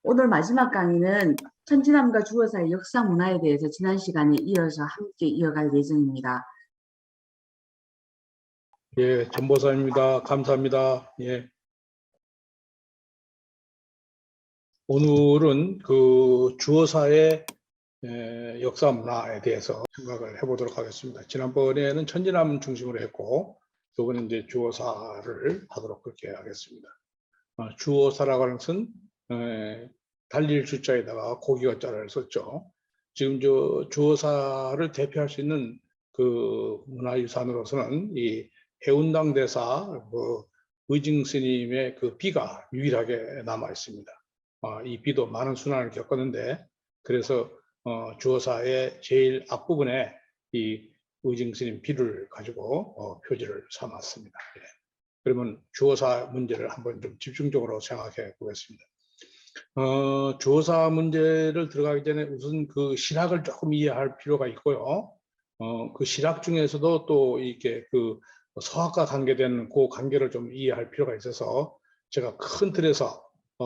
오늘 마지막 강의는 천지남과 주어사의 역사 문화에 대해서 지난 시간에 이어서 함께 이어갈 예정입니다. 예, 전보사입니다. 감사합니다. 예. 오늘은 그 주어사의 역사 문화에 대해서 생각을 해보도록 하겠습니다. 지난번에는 천지남 중심으로 했고, 이번에 이제 주어사를 하도록 그렇게 하겠습니다. 주어사라고 하는 것은 달릴 주자에다가 고기어자를 썼죠. 지금 저 주어사를 대표할 수 있는 그 문화유산으로서는 이 해운당 대사 의징 스님의 그 비가 유일하게 남아 있습니다. 이 비도 많은 순환을 겪었는데, 그래서 주어사의 제일 앞부분에 이 의징 스님 비를 가지고 표지를 삼았습니다. 예. 그러면 주어사 문제를 한번 좀 집중적으로 생각해 보겠습니다. 주어사 문제를 들어가기 전에 우선 그 실학을 조금 이해할 필요가 있고요. 그 실학 중에서도 또 이렇게 그 서학과 관계되는 그 관계를 좀 이해할 필요가 있어서 제가 큰 틀에서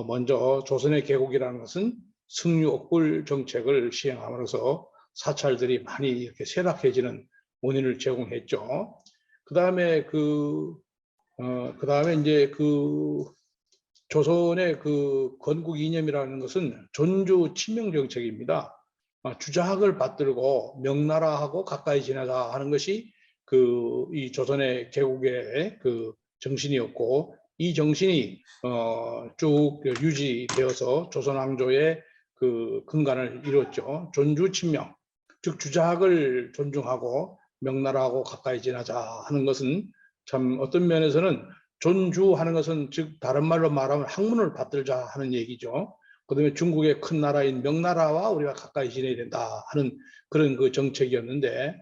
먼저 조선의 개국이라는 것은 승유옥불 정책을 시행함으로써 사찰들이 많이 이렇게 쇠락해지는 원인을 제공했죠. 그 다음에 이제 그 조선의 그 건국 이념이라는 것은 존주 친명 정책입니다. 주작을 받들고 명나라하고 가까이 지내자 하는 것이 이 조선의 개국의 그 정신이었고, 이 정신이 쭉 유지되어서 조선 왕조의 그 근간을 이뤘죠. 존주 친명, 즉 주작을 존중하고 명나라하고 가까이 지내자 하는 것은 참 어떤 면에서는 존주하는 것은 즉 다른 말로 말하면 학문을 받들자 하는 얘기죠. 그다음에 중국의 큰 나라인 명나라와 우리가 가까이 지내야 된다 하는 그런 그 정책이었는데,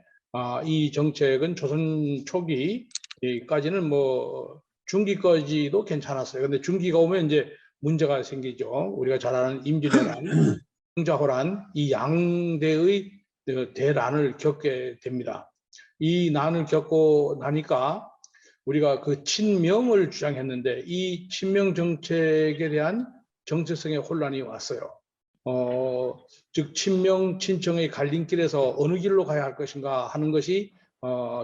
이 정책은 조선 초기까지는 뭐 중기까지도 괜찮았어요. 근데 중기가 오면 이제 문제가 생기죠. 우리가 잘 아는 임진왜란, 황자호란, 이 양대의 대란을 겪게 됩니다. 이 난을 겪고 나니까 우리가 그 친명을 주장했는데, 이 친명 정책에 대한 정체성의 혼란이 왔어요. 즉 친명 친청의 갈림길에서 어느 길로 가야 할 것인가 하는 것이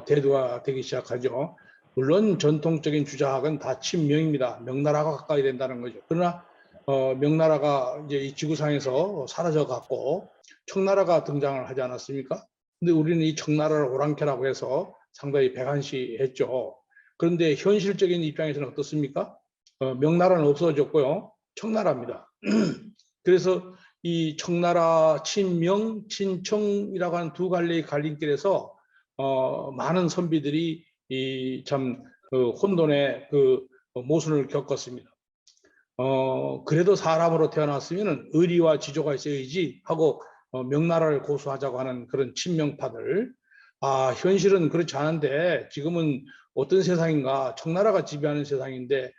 대두가 되기 시작하죠. 물론 전통적인 주장은 다 친명입니다. 명나라가 가까이 된다는 거죠. 그러나 명나라가 이제 이 지구상에서 사라져 갔고 청나라가 등장을 하지 않았습니까? 근데 우리는 이 청나라를 오랑캐라고 해서 상당히 백한시했죠. 그런데 현실적인 입장에서는 어떻습니까? 명나라는 없어졌고요. 청나라입니다. 그래서 이 청나라 친명, 친청이라고 하는 두 갈래의 갈림길에서 많은 선비들이 이 참 혼돈의 그 모순을 겪었습니다. 그래도 사람으로 태어났으면 의리와 지조가 있어야지 하고 명나라를 고수하자고 하는 그런 친명파들. 현실은 그렇지 않은데 지금은 어떤 세상인가, 청나라가 지배하는 세상인데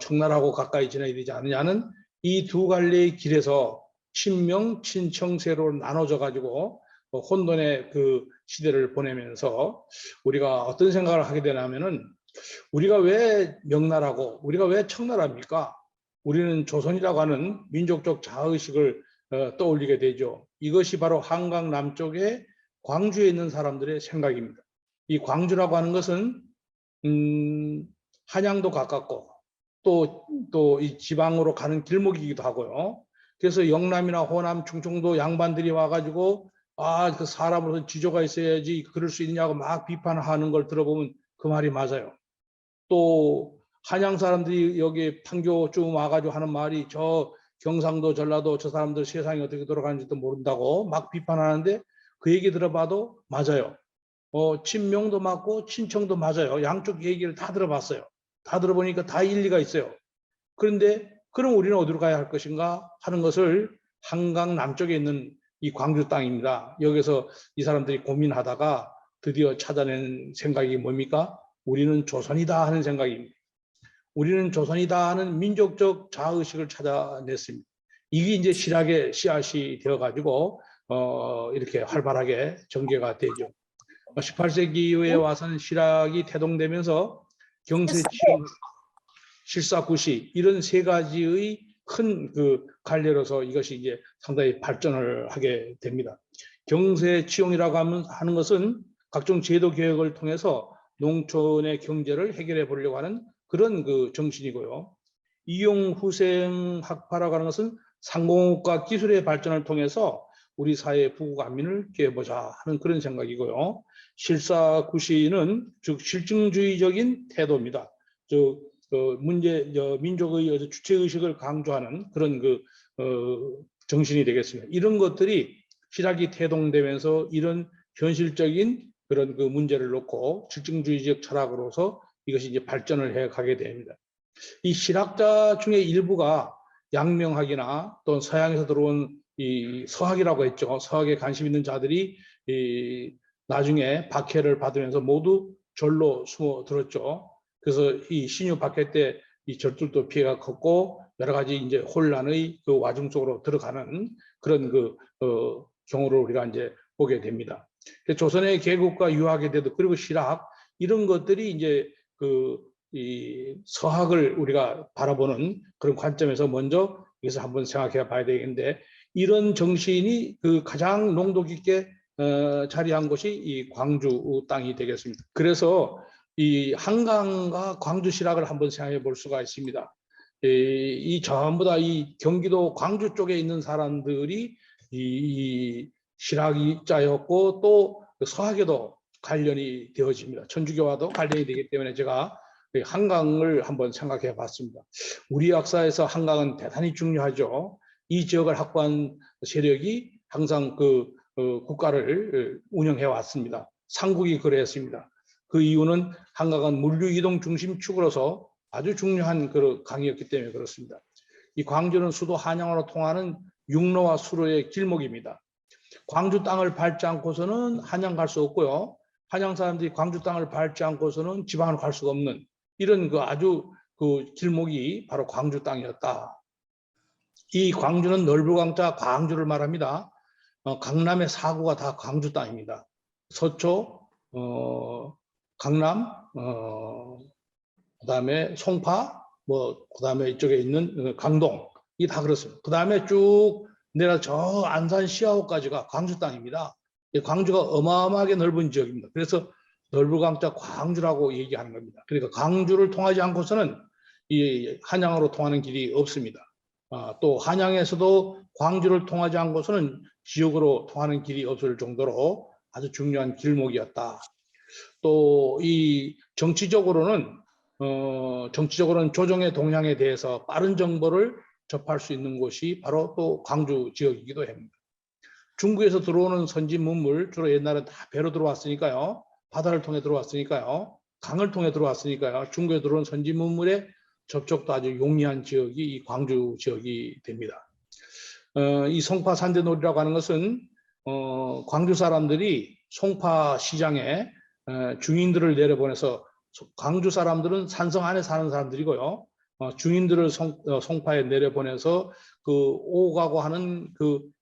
청나라하고 가까이 지내야 되지 않느냐는 이 두 갈래의 길에서 친명, 친청세로 나눠져 가지고 혼돈의 그 시대를 보내면서 우리가 어떤 생각을 하게 되냐면은, 우리가 왜 명나라고 우리가 왜 청나라입니까? 우리는 조선이라고 하는 민족적 자아의식을 떠올리게 되죠. 이것이 바로 한강 남쪽에 광주에 있는 사람들의 생각입니다. 이 광주라고 하는 것은 한양도 가깝고 또 이 지방으로 가는 길목이기도 하고요. 그래서 영남이나 호남, 충청도 양반들이 와가지고 그 사람으로서 지조가 있어야지 그럴 수 있냐고 막 비판하는 걸 들어보면 그 말이 맞아요. 또 한양 사람들이 여기 판교 쭉 와가지고 하는 말이 저 경상도 전라도 저 사람들 세상이 어떻게 돌아가는지도 모른다고 막 비판하는데, 그 얘기 들어봐도 맞아요. 친명도 맞고 친청도 맞아요. 양쪽 얘기를 다 들어봤어요. 다 들어보니까 다 일리가 있어요. 그런데 그럼 우리는 어디로 가야 할 것인가 하는 것을 한강 남쪽에 있는 이 광주 땅입니다. 여기서 이 사람들이 고민하다가 드디어 찾아낸 생각이 뭡니까? 우리는 조선이다 하는 생각입니다. 우리는 조선이다 하는 민족적 자아의식을 찾아냈습니다. 이게 이제 실학의 씨앗이 되어가지고 이렇게 활발하게 전개가 되죠. 18세기 이후에 와서는 실학이 태동되면서 경세치, 실사구시 이런 세 가지의 큰 그 갈래로서 이것이 이제 상당히 발전을 하게 됩니다. 경세 치용이라고 하는 것은 각종 제도 개혁을 통해서 농촌의 경제를 해결해 보려고 하는 그런 그 정신이고요. 이용후생 학파라고 하는 것은 상공업과 기술의 발전을 통해서 우리 사회의 부국 안민을 깨보자 하는 그런 생각이고요. 실사구시는 즉 실증주의적인 태도입니다. 즉 민족의 주체의식을 강조하는 그런 정신이 되겠습니다. 이런 것들이 실학이 태동되면서 이런 현실적인 그런 그 문제를 놓고 실증주의적 철학으로서 이것이 이제 발전을 해 가게 됩니다. 이 실학자 중에 일부가 양명학이나 또 서양에서 들어온 이 서학이라고 했죠. 서학에 관심 있는 자들이 나중에 박해를 받으면서 모두 절로 숨어들었죠. 그래서 이 신유 박해 때 이 절들도 피해가 컸고 여러 가지 이제 혼란의 그 와중 속으로 들어가는 그런 경우를 우리가 이제 보게 됩니다. 조선의 개국과 유학에 대해서 그리고 실학 이런 것들이 이제 이 서학을 우리가 바라보는 그런 관점에서 먼저 여기서 한번 생각해 봐야 되겠는데 이런 정신이 가장 농도 깊게 자리한 곳이 이 광주 땅이 되겠습니다. 그래서 이 한강과 광주 실학을 한번 생각해 볼 수가 있습니다. 이 전부 다 이 경기도 광주 쪽에 있는 사람들이 이 실학자였고 또 서학에도 관련이 되어집니다. 천주교와도 관련이 되기 때문에 제가 한강을 한번 생각해 봤습니다. 우리 역사에서 한강은 대단히 중요하죠. 이 지역을 확보한 세력이 항상 국가를 운영해 왔습니다. 삼국이 그랬습니다. 그 이유는 한강은 물류 이동 중심 축으로서 아주 중요한 강이었기 때문에 그렇습니다. 이 광주는 수도 한양으로 통하는 육로와 수로의 길목입니다. 광주 땅을 밟지 않고서는 한양 갈 수 없고요. 한양 사람들이 광주 땅을 밟지 않고서는 지방을 갈 수가 없는 이런 아주 길목이 바로 광주 땅이었다. 이 광주는 넓을광자 광주를 말합니다. 강남의 사구가 다 광주 땅입니다. 서초, 강남, 그다음에 송파, 그다음에 이쪽에 있는 강동 이 다 그렇습니다. 그다음에 쭉 내려 저 안산 시아호까지가 광주 땅입니다. 광주가 어마어마하게 넓은 지역입니다. 그래서 넓을광자 광주라고 얘기하는 겁니다. 그러니까 광주를 통하지 않고서는 이 한양으로 통하는 길이 없습니다. 또 한양에서도 광주를 통하지 않고서는 지역으로 통하는 길이 없을 정도로 아주 중요한 길목이었다. 또 이 정치적으로는 조정의 동향에 대해서 빠른 정보를 접할 수 있는 곳이 바로 또 광주 지역이기도 합니다. 중국에서 들어오는 선진 문물 주로 옛날에 다 배로 들어왔으니까요. 바다를 통해 들어왔으니까요. 강을 통해 들어왔으니까요. 중국에 들어온 선진 문물의 접촉도 아주 용이한 지역이 이 광주 지역이 됩니다. 이 송파 산대놀이라고 하는 것은 광주 사람들이 송파 시장에 중인들을 내려보내서 광주 사람들은 산성 안에 사는 사람들이고요. 중인들을 송파에 내려보내서 오가고 하는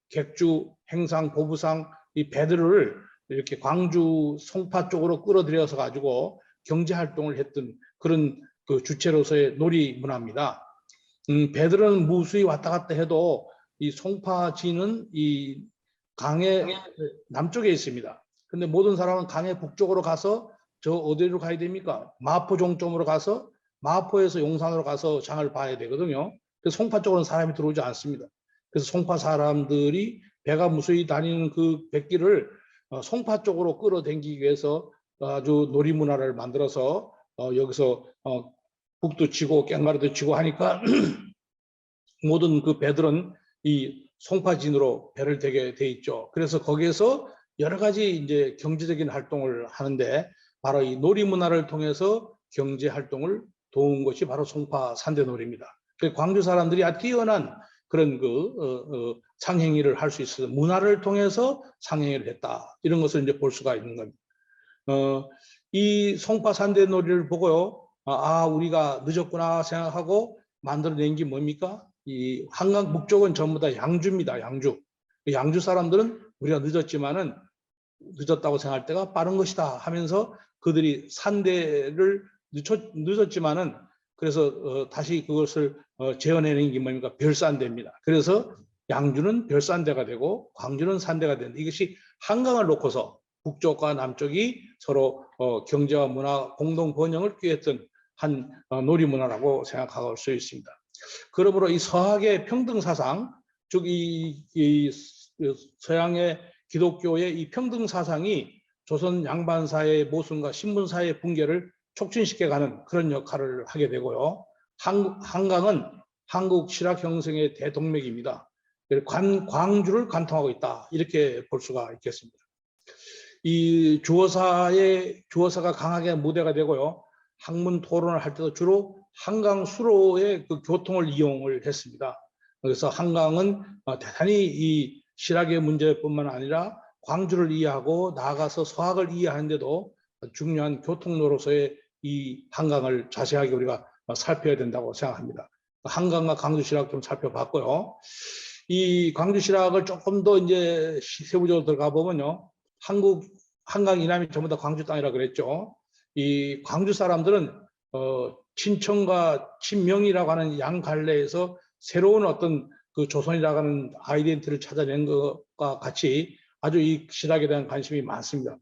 객주, 행상, 보부상 이 배들을 이렇게 광주 송파 쪽으로 끌어들여서 가지고 경제 활동을 했던 그런 주체로서의 놀이 문화입니다. 배들은 무수히 왔다 갔다 해도 이 송파지는 이 강의 남쪽에 있습니다. 근데 모든 사람은 강의 북쪽으로 가서 저 어디로 가야 됩니까? 마포 종점으로 가서 마포에서 용산으로 가서 장을 봐야 되거든요. 그래서 송파 쪽으로는 사람이 들어오지 않습니다. 그래서 송파 사람들이 배가 무수히 다니는 그 백기를 송파 쪽으로 끌어당기기 위해서 아주 놀이 문화를 만들어서 여기서 북도 치고 깽가리도 치고 하니까 모든 그 배들은 이 송파진으로 배를 대게 돼 있죠. 그래서 거기에서 여러 가지 이제 경제적인 활동을 하는데 바로 이 놀이 문화를 통해서 경제 활동을 도운 것이 바로 송파 산대놀이입니다. 광주 사람들이 아주 뛰어난 그런 상행위를 할 수 있어서 문화를 통해서 상행위를 했다. 이런 것을 이제 볼 수가 있는 겁니다. 이 송파 산대놀이를 보고요. 우리가 늦었구나 생각하고 만들어낸 게 뭡니까? 이 한강 북쪽은 전부 다 양주입니다. 양주. 양주 사람들은 우리가 늦었지만은 늦었다고 생각할 때가 빠른 것이다 하면서 그들이 산대를 늦었지만은 그래서 다시 그것을 재현해낸 게 뭡니까? 별산대입니다. 그래서 양주는 별산대가 되고 광주는 산대가 된다. 이것이 한강을 놓고서 북쪽과 남쪽이 서로 경제와 문화 공동 번영을 꾀했던 한 놀이문화라고 생각할 수 있습니다. 그러므로 이 서학의 평등 사상, 즉 이 서양의 기독교의 이 평등 사상이 조선 양반사의 모순과 신분사의 붕괴를 촉진시켜가는 그런 역할을 하게 되고요. 한강은 한국 실학 형성의 대동맥입니다. 광주를 관통하고 있다, 이렇게 볼 수가 있겠습니다. 이 주어사가 강하게 무대가 되고요. 학문 토론을 할 때도 주로 한강 수로의 그 교통을 이용을 했습니다. 그래서 한강은 대단히 이 실학의 문제뿐만 아니라 광주를 이해하고 나아가서 서학을 이해하는데도 중요한 교통로로서의 이 한강을 자세하게 우리가 살펴야 된다고 생각합니다. 한강과 광주 실학 좀 살펴봤고요. 이 광주 실학을 조금 더 이제 세부적으로 들어가 보면요. 한강 이남이 전부 다 광주 땅이라 그랬죠. 이 광주 사람들은 친청과 친명이라고 하는 양 갈래에서 새로운 어떤 그 조선이라고 하는 아이덴티티를 찾아낸 것과 같이 아주 이 실학에 대한 관심이 많습니다.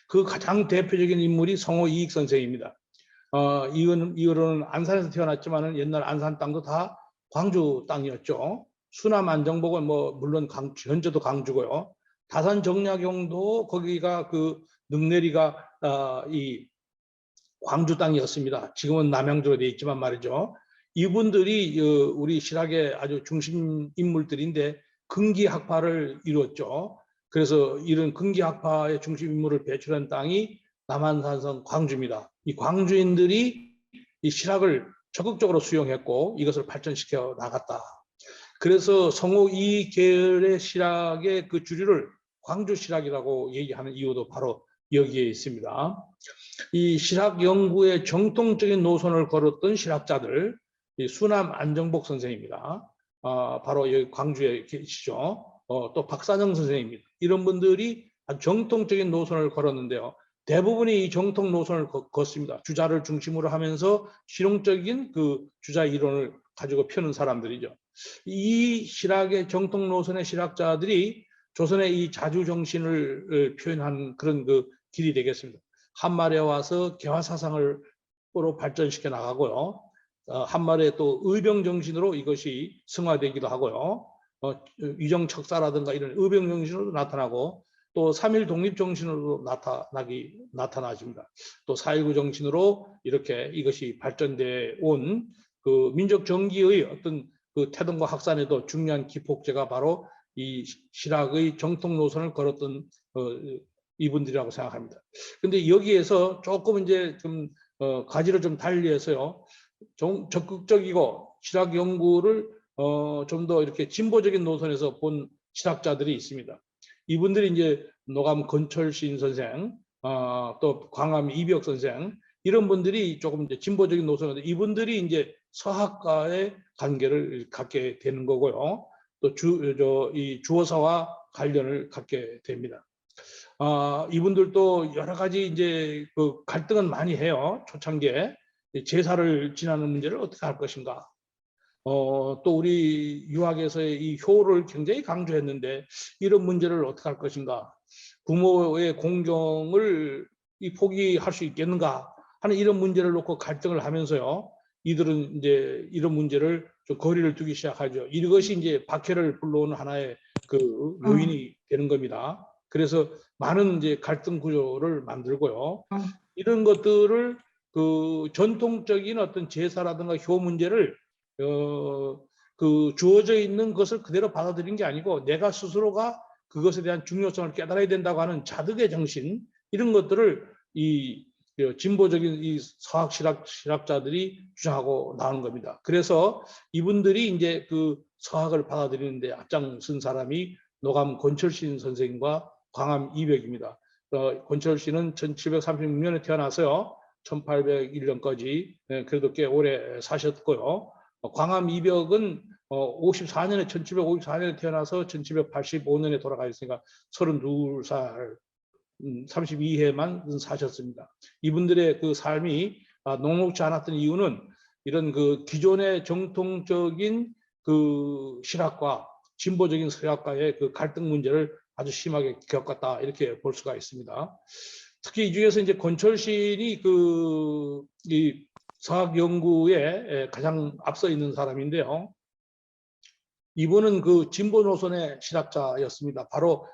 그 가장 대표적인 인물이 성호 이익 선생입니다. 이거는 안산에서 태어났지만 옛날 안산 땅도 다 광주 땅이었죠. 수남 안정복은 뭐 물론 현재도 광주고요. 다산 정약용도 거기가 그 능내리가 이 광주 땅이었습니다. 지금은 남양주로 되어 있지만 말이죠. 이분들이 우리 실학의 아주 중심 인물들인데 근기학파를 이루었죠. 그래서 이런 근기학파의 중심 인물을 배출한 땅이 남한산성 광주입니다. 이 광주인들이 이 실학을 적극적으로 수용했고 이것을 발전시켜 나갔다. 그래서 성호 이 계열의 실학의 그 주류를 광주 실학이라고 얘기하는 이유도 바로 여기에 있습니다. 이 실학 연구의 정통적인 노선을 걸었던 실학자들, 수남 안정복 선생입니다. 바로 여기 광주에 계시죠. 또 박사정 선생입니다. 이런 분들이 정통적인 노선을 걸었는데요. 대부분이 이 정통 노선을 걷습니다. 주자를 중심으로 하면서 실용적인 그 주자 이론을 가지고 펴는 사람들이죠. 이 실학의 정통 노선의 실학자들이 조선의 이 자주 정신을 표현한 그런 그 길이 되겠습니다. 한말에 와서 개화 사상으로 발전시켜 나가고요. 한말에 또 의병 정신으로 이것이 승화되기도 하고요. 위정척사라든가 이런 의병 정신으로 나타나고 또 3.1 독립 정신으로 나타나집니다. 또 4.19 정신으로 이렇게 이것이 발전돼 온 그 민족 정기의 어떤 그 태동과 확산에도 중요한 기폭제가 바로 이 실학의 정통 노선을 걸었던 이분들이라고 생각합니다. 근데 여기에서 조금 이제 좀 가지를 좀 달리해서요, 좀 적극적이고 실학 연구를 좀 더 이렇게 진보적인 노선에서 본 실학자들이 있습니다. 이분들이 이제 노감 건철신 선생, 또 광암 이벽 선생, 이런 분들이 조금 이제 진보적인 노선인데 이분들이 이제 서학과의 관계를 갖게 되는 거고요. 또 이 주어사와 관련을 갖게 됩니다. 이분들도 여러 가지 이제 그 갈등은 많이 해요. 초창기에 제사를 지나는 문제를 어떻게 할 것인가. 또 우리 유학에서의 이 효를 굉장히 강조했는데 이런 문제를 어떻게 할 것인가. 부모의 공경을 포기할 수 있겠는가 하는 이런 문제를 놓고 갈등을 하면서요. 이들은 이제 이런 문제를 좀 거리를 두기 시작하죠. 이것이 이제 박해를 불러오는 하나의 그 요인이 되는 겁니다. 그래서 많은 이제 갈등 구조를 만들고요. 이런 것들을 그 전통적인 어떤 제사라든가 효 문제를 그 주어져 있는 것을 그대로 받아들인 게 아니고 내가 스스로가 그것에 대한 중요성을 깨달아야 된다고 하는 자득의 정신, 이런 것들을 이 진보적인 이 서학 실학자들이 주장하고 나오는 겁니다. 그래서 이분들이 이제 그 서학을 받아들이는데 앞장선 사람이 노감 권철신 선생님과 광암 이벽입니다. 권철신은 1736년에 태어나서요, 1801년까지 그래도 꽤 오래 사셨고요. 광암 이벽은 1754년에 태어나서 1785년에 돌아가셨으니까 32살 32해만 사셨습니다. 이분들의 그 삶이 녹록지 않았던 이유는 이런 그 기존의 정통적인 그 신학과 진보적인 서학과의 그 갈등 문제를 아주 심하게 겪었다 이렇게 볼 수가 있습니다. 특히 이 중에서 이제 권철신이 그 이 서학 연구에 가장 앞서 있는 사람인데요. 이분은 그 진보 노선의 신학자였습니다. 바로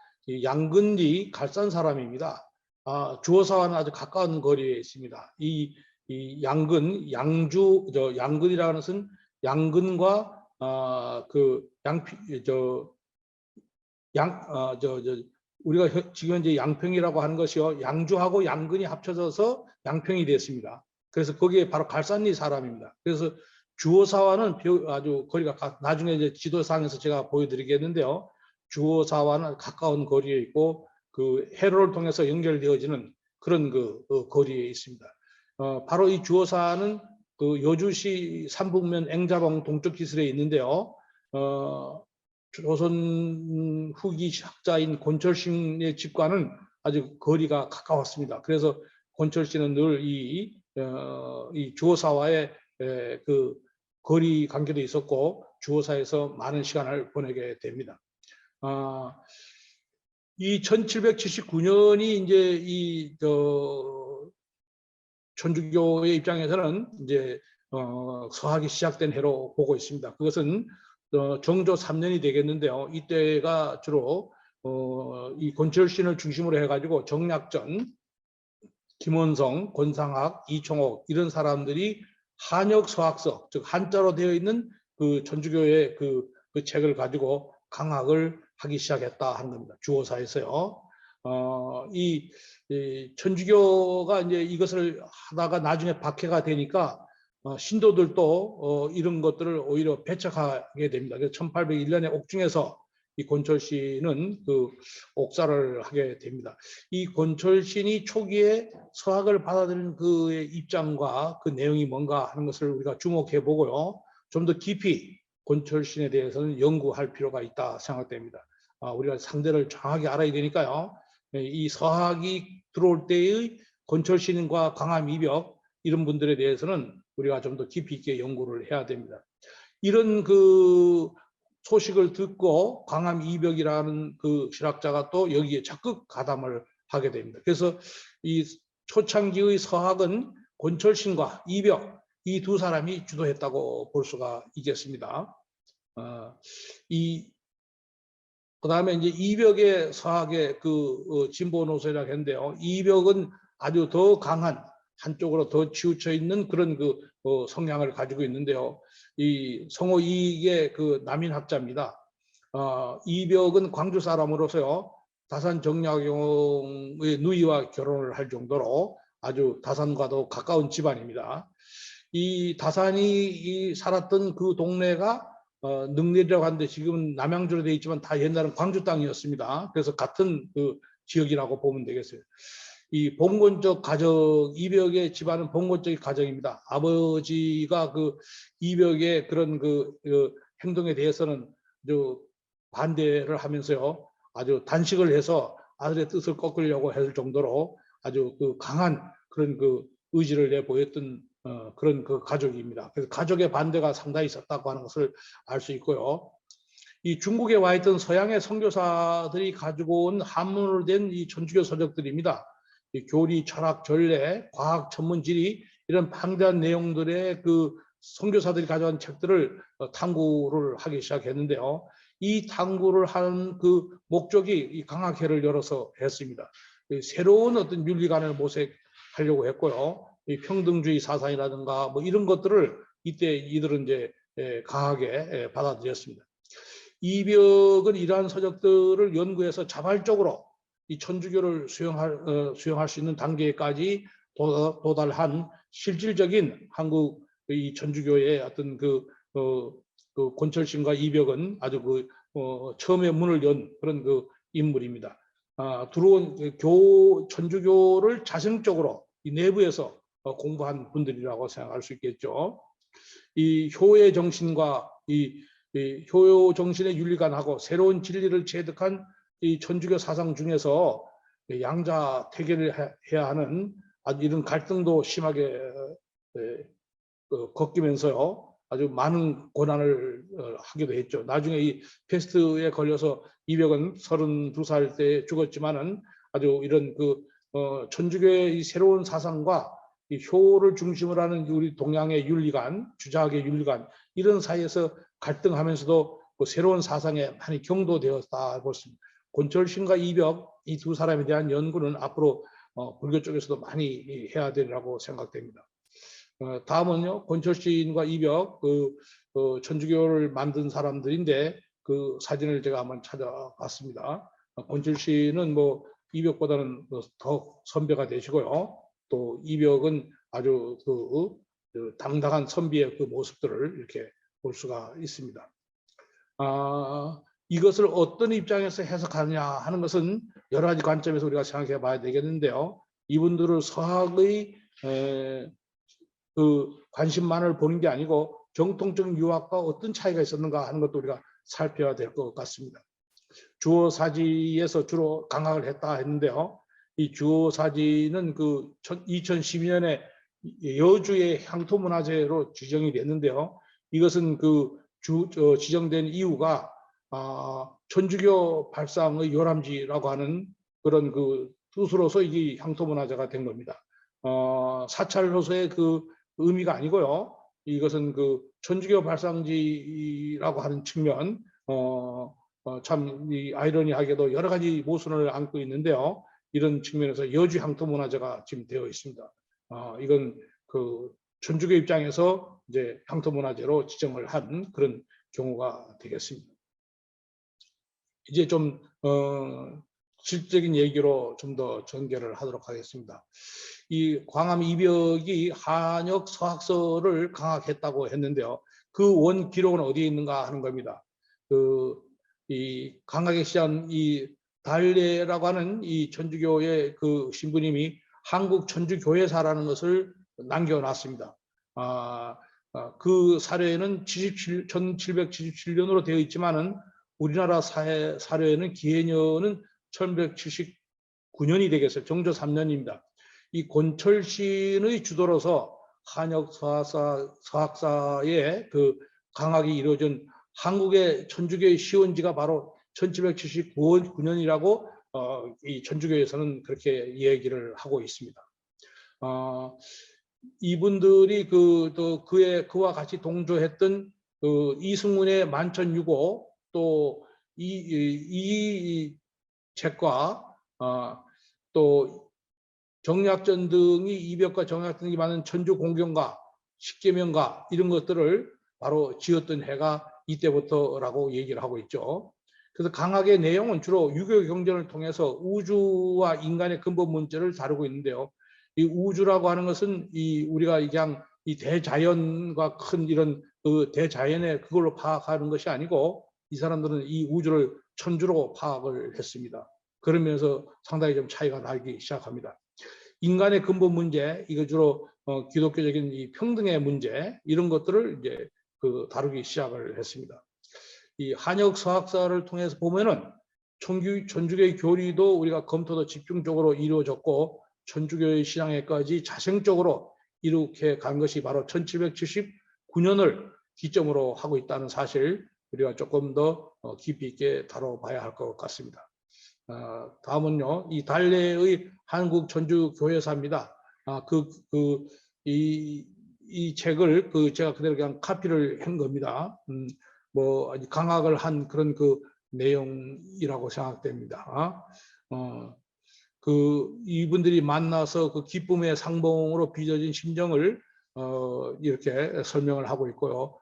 양근리 갈산 사람입니다. 주어사와는 아주 가까운 거리에 있습니다. 이 양근이라는 것은 양근과 우리가 지금 이제 양평이라고 하는 것이요, 양주하고 양근이 합쳐져서 양평이 됐습니다. 그래서 거기에 바로 갈산리 사람입니다. 그래서 주어사와는 아주 거리가 나중에 이제 지도상에서 제가 보여드리겠는데요. 주어사와는 가까운 거리에 있고 그 해로를 통해서 연결되어지는 그런 거리에 있습니다. 바로 이 주어사는 그 여주시 삼북면 앵자봉 동쪽 기슬에 있는데요. 조선 후기 학자인 권철신의 집과는 아주 거리가 가까웠습니다. 그래서 권철신은 늘 이 주어사와의 그 거리 관계도 있었고 주어사에서 많은 시간을 보내게 됩니다. 이 1779년이 이제 천주교의 입장에서는 이제 서학이 시작된 해로 보고 있습니다. 그것은 정조 3년이 되겠는데요. 이때가 주로 이 권철신을 중심으로 해가지고 정약전, 김원성, 권상학, 이총옥 이런 사람들이 한역 서학서, 즉 한자로 되어 있는 그 천주교의 그 책을 가지고 강학을 하기 시작했다 하는 겁니다. 주어사에서요. 이 천주교가 이제 이것을 하다가 나중에 박해가 되니까 신도들도 이런 것들을 오히려 배척하게 됩니다. 그래서 1801년에 옥중에서 이 권철신은 그 옥사를 하게 됩니다. 이 권철신이 초기에 서학을 받아들인 그의 입장과 그 내용이 뭔가 하는 것을 우리가 주목해 보고요. 좀 더 깊이 권철신에 대해서는 연구할 필요가 있다 생각됩니다. 우리가 상대를 정확하게 알아야 되니까요. 이 서학이 들어올 때의 권철신과 광암 이벽 이런 분들에 대해서는 우리가 좀 더 깊이 있게 연구를 해야 됩니다. 이런 그 소식을 듣고 광암 이벽이라는 그 실학자가 또 여기에 적극 가담을 하게 됩니다. 그래서 이 초창기의 서학은 권철신과 이벽 이 두 사람이 주도했다고 볼 수가 있겠습니다. 그다음에 이제 이벽의 서학의 그 진보 노선이라고 했는데요. 이벽은 아주 더 강한 한쪽으로 더 치우쳐 있는 그런 그 성향을 가지고 있는데요. 이 성호 이익의 그 남인학자입니다. 이벽은 광주 사람으로서요. 다산 정약용의 누이와 결혼을 할 정도로 아주 다산과도 가까운 집안입니다. 이 다산이 살았던 그 동네가 능내리라고 하는데 지금은 남양주로 되어 있지만 다 옛날은 광주 땅이었습니다. 그래서 같은 그 지역이라고 보면 되겠어요. 이 봉건적 가정, 이벽의 집안은 봉건적인 가정입니다. 아버지가 그 이벽의 그런 그 행동에 대해서는 반대를 하면서요. 아주 단식을 해서 아들의 뜻을 꺾으려고 했을 정도로 아주 그 강한 그런 그 의지를 내보였던 그런 그 가족입니다. 그래서 가족의 반대가 상당히 있었다고 하는 것을 알 수 있고요. 이 중국에 와 있던 서양의 선교사들이 가지고 온 한문으로 된 이 천주교 서적들입니다. 이 교리, 철학, 전례, 과학, 전문지리 이런 방대한 내용들의 그 선교사들이 가져온 책들을 탐구를 하기 시작했는데요. 이 탐구를 한 그 목적이 이 강학회를 열어서 했습니다. 새로운 어떤 윤리관을 모색하려고 했고요. 이 평등주의 사상이라든가 뭐 이런 것들을 이때 이들은 이제 강하게 받아들였습니다. 이벽은 이러한 서적들을 연구해서 자발적으로 이 천주교를 수용할 수 있는 단계까지 도달한 실질적인 한국의 천주교의 어떤 그 권철신과 이벽은 아주 처음에 문을 연 그런 그 인물입니다. 들어온 천주교를 자생적으로 이 내부에서 공부한 분들이라고 생각할 수 있겠죠. 이 효의 정신과 이 효 정신의 윤리관하고 새로운 진리를 체득한 이 천주교 사상 중에서 양자 태계를 해야 하는 아주 이런 갈등도 심하게 걷기면서요 아주 많은 고난을 하기도 했죠. 나중에 이 패스트에 걸려서 이벽은 32살 때 죽었지만은 아주 이런 천주교의 이 새로운 사상과 이 효를 중심으로 하는 우리 동양의 윤리관, 주자학의 윤리관 이런 사이에서 갈등하면서도 새로운 사상에 많이 경도되었다 보습니다. 곤철신과 이벽 이 두 사람에 대한 연구는 앞으로 불교 쪽에서도 많이 해야 되리라고 생각됩니다. 다음은요 곤철신과 이벽 천주교를 만든 사람들인데 그 사진을 제가 한번 찾아봤습니다. 곤철신은 뭐 이벽보다는 더 선배가 되시고요. 또 이벽은 아주 당당한 선비의 그 모습들을 이렇게 볼 수가 있습니다. 이것을 어떤 입장에서 해석하느냐 하는 것은 여러 가지 관점에서 우리가 생각해 봐야 되겠는데요. 이분들은 서학의 그 관심만을 보는 게 아니고 정통적인 유학과 어떤 차이가 있었는가 하는 것도 우리가 살펴야 될 것 같습니다. 주호사지에서 주로 강학을 했다 했는데요. 이 주호사지는 2012년에 여주의 향토문화재로 지정이 됐는데요. 이것은 지정된 이유가 천주교 발상의 요람지라고 하는 그런 뜻으로서 이게 향토문화재가 된 겁니다. 사찰로서의 의미가 아니고요. 이것은 천주교 발상지라고 하는 측면, 참 아이러니하게도 여러 가지 모순을 안고 있는데요. 이런 측면에서 여주 향토문화재가 지금 되어 있습니다. 이건 천주교 입장에서 이제 향토문화재로 지정을 한 그런 경우가 되겠습니다. 이제 좀 실질적인 얘기로 좀 더 전개를 하도록 하겠습니다. 이 광암 이벽이 한역 서학서를 강학했다고 했는데요. 그 원 기록은 어디에 있는가 하는 겁니다. 이 강학에 시작한 이 달례라고 하는 이 천주교의 신부님이 한국 천주교회사라는 것을 남겨놨습니다. 그 사료에는 1777년으로 되어 있지만은 우리나라 사료에는 기해년은 1179년이 되겠어요. 정조 3년입니다. 이 곤철신의 주도로서 한역 서학사의 강학이 이루어진 한국의 천주교의 시원지가 바로 1779년이라고 이 천주교에서는 그렇게 얘기를 하고 있습니다. 이분들이 그와 같이 동조했던 이승훈의 만천유고 또 이 책과 또 정약전 등이 이벽과 정약전 등이 많은 천주 공경가, 십계명가 이런 것들을 바로 지었던 해가 이때부터라고 얘기를 하고 있죠. 그래서 강학의 내용은 주로 유교 경전을 통해서 우주와 인간의 근본 문제를 다루고 있는데요. 이 우주라고 하는 것은 우리가 그냥 이 대자연과 큰 이런 대자연의 그걸로 파악하는 것이 아니고 이 사람들은 이 우주를 천주로 파악을 했습니다. 그러면서 상당히 좀 차이가 나기 시작합니다. 인간의 근본 문제, 이거 주로 기독교적인 이 평등의 문제 이런 것들을 이제 다루기 시작을 했습니다. 이 한역 서학사를 통해서 보면은 천주교의 교리도 우리가 검토도 집중적으로 이루어졌고 천주교의 신앙에까지 자생적으로 이렇게 간 것이 바로 1779년을 기점으로 하고 있다는 사실 우리가 조금 더 깊이 있게 다뤄봐야 할 것 같습니다. 다음은요, 이 달래의 한국 천주교회사입니다. 이 책을 제가 그대로 그냥 카피를 한 겁니다. 뭐 강학을 한 그런 내용이라고 생각됩니다. 이분들이 만나서 기쁨의 상봉으로 빚어진 심정을 이렇게 설명을 하고 있고요.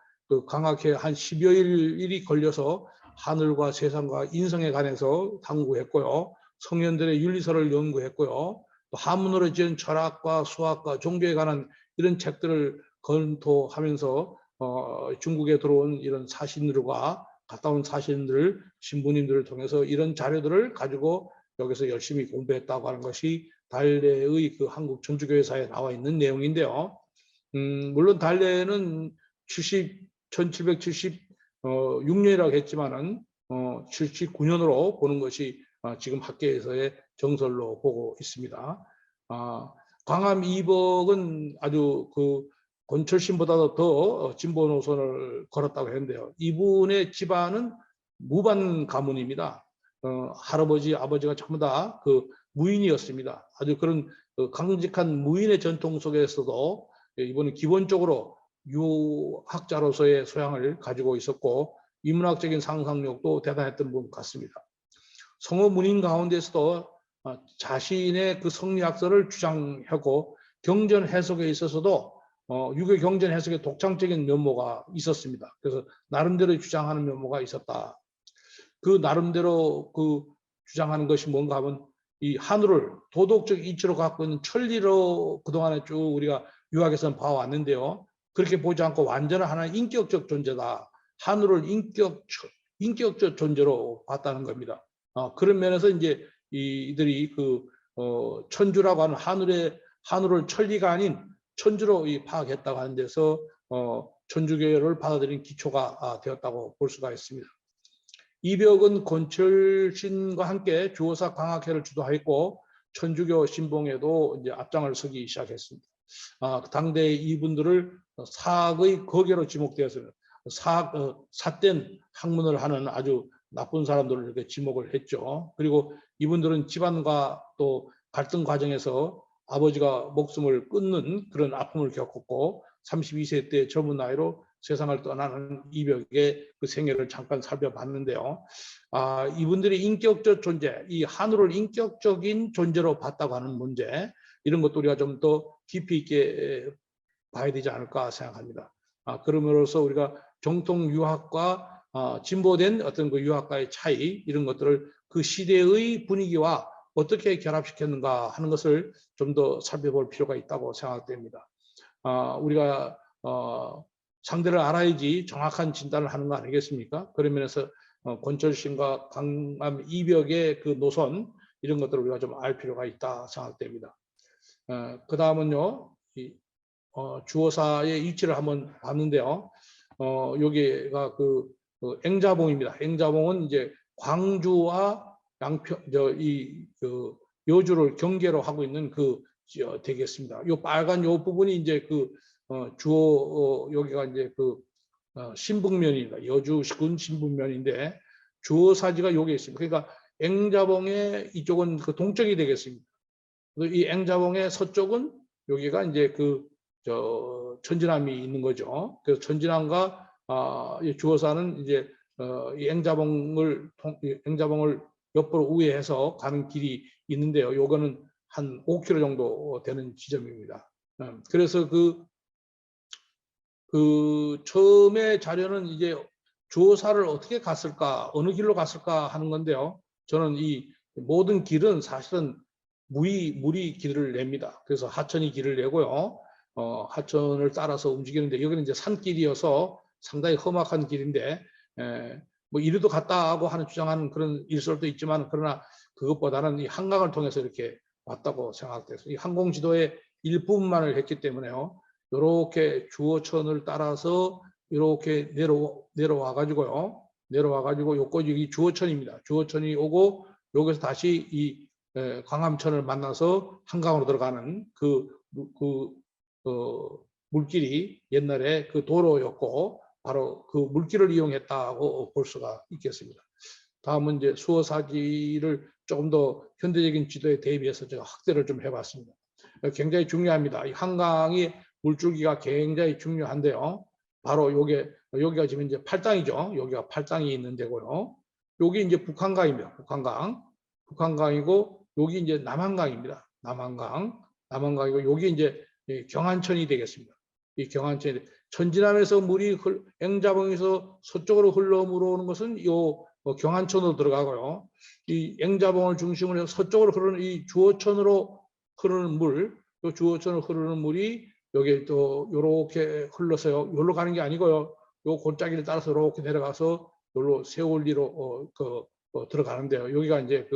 강학회 한 10여 일이 걸려서 하늘과 세상과 인성에 관해서 탐구했고요. 성현들의 윤리서를 연구했고요. 또 한문으로 지은 철학과 수학과 종교에 관한 이런 책들을 검토하면서 중국에 들어온 이런 사신들과 갔다 온 사신들, 신부님들을 통해서 이런 자료들을 가지고 여기서 열심히 공부했다고 하는 것이 달래의 한국 천주교회사에 나와 있는 내용인데요. 물론 달래는 1776년이라고 했지만은 79년으로 보는 것이 지금 학계에서의 정설로 보고 있습니다. 광암 이법은 아주 권철신보다도 더 진보 노선을 걸었다고 했는데요. 이분의 집안은 무반 가문입니다. 할아버지, 아버지가 전부 다 그 무인이었습니다. 아주 그런 강직한 무인의 전통 속에서도 이분은 기본적으로 유학자로서의 소양을 가지고 있었고 인문학적인 상상력도 대단했던 분 같습니다. 성어 문인 가운데서도 자신의 그 성리학설을 주장하고 경전 해석에 있어서도 유교 경전 해석에 독창적인 면모가 있었습니다. 그래서 나름대로 주장하는 면모가 있었다. 그 나름대로 그 주장하는 것이 뭔가 하면 이 한우를 도덕적 이치로 갖고 있는 천리로 그동안에 쭉 우리가 유학에서는 봐왔는데요. 그렇게 보지 않고 완전한 하나의 인격적 존재다. 한우를 인격적 존재로 봤다는 겁니다. 그런 면에서 이제 이들이 그 천주라고 하는 한우를 천리가 아닌 천주로 파악했다고 하는 데서 천주교를 받아들인 기초가 되었다고 볼 수가 있습니다. 이벽은 권철신과 함께 주호사 강학회를 주도했고 천주교 신봉에도 이제 앞장을 서기 시작했습니다. 당대 이분들을 사학의 거계로 지목되었습니다. 삿된 학문을 하는 아주 나쁜 사람들을 이렇게 지목을 했죠. 그리고 이분들은 집안과 또 갈등 과정에서 아버지가 목숨을 끊는 그런 아픔을 겪었고 32세 때 젊은 나이로 세상을 떠나는 이벽의 그 생애를 잠깐 살펴봤는데요. 이분들이 인격적 존재, 이 한우를 인격적인 존재로 봤다고 하는 문제, 이런 것도 우리가 좀 더 깊이 있게 봐야 되지 않을까 생각합니다. 그러므로서 우리가 정통 유학과 진보된 어떤 그 유학과의 차이, 이런 것들을 그 시대의 분위기와 어떻게 결합시켰는가 하는 것을 좀 더 살펴볼 필요가 있다고 생각됩니다. 우리가 상대를 알아야지 정확한 진단을 하는 거 아니겠습니까? 그런 면에서 권철신과 강남 이벽의 그 노선, 이런 것들을 우리가 좀 알 필요가 있다 생각됩니다. 그 다음은요, 주호사의 위치를 한번 봤는데요. 여기가 그 앵자봉입니다. 앵자봉은 이제 광주와 양평, 그 여주를 경계로 하고 있는 되겠습니다. 요 빨간 요 부분이 이제 그 주호, 여기가 이제 그 신북면입니다. 여주시군 신북면인데 주호사지가 여기 있습니다. 그러니까 앵자봉의 이쪽은 그 동쪽이 되겠습니다. 이 앵자봉의 서쪽은 여기가 이제 천진함이 있는 거죠. 그래서 천진함과 이 주호사는 이제 이 앵자봉을 옆으로 우회해서 가는 길이 있는데요. 요거는 한 5km 정도 되는 지점입니다. 그래서 처음에 자료는 이제 주호사를 어떻게 갔을까, 어느 길로 갔을까 하는 건데요. 저는 이 모든 길은 사실은 물이 길을 냅니다. 그래서 하천이 길을 내고요. 하천을 따라서 움직이는데 여기는 이제 산길이어서 상당히 험악한 길인데 뭐 이리도 갔다 하고 하는 주장하는 그런 일설도 있지만, 그러나 그것보다는 이 한강을 통해서 이렇게 왔다고 생각돼서 이 항공지도의 일부분만을 했기 때문에요. 이렇게 주어천을 따라서 이렇게 내려와 가지고요. 여기 주어천입니다. 주어천이 오고 여기서 다시 이 광암천을 만나서 한강으로 들어가는 물길이 옛날에 그 도로였고 바로 그 물길을 이용했다고 볼 수가 있겠습니다. 다음은 이제 수어사지를 조금 더 현대적인 지도에 대비해서 제가 확대를 좀 해봤습니다. 굉장히 중요합니다. 이 한강이 물줄기가 굉장히 중요한데요. 바로 여기가 지금 이제 팔당이죠. 여기가 팔당이 있는 데고요. 여기 이제 북한강입니다. 북한강이고 여기 이제 남한강입니다. 남한강이고 여기 이제 경안천이 되겠습니다. 이 경안천이 천진함에서 물이 앵자봉에서 서쪽으로 흘러 들어오는 것은 요 경안천으로 들어가고요. 이 앵자봉을 중심으로 해서 서쪽으로 흐르는 이 주어천으로 흐르는 물, 요 주어천으로 흐르는 물이 여기 또 요렇게 흘러서요. 요로 가는 게 아니고요. 요 골짜기를 따라서 이렇게 내려가서 요로 세월리로 들어가는데요. 여기가 이제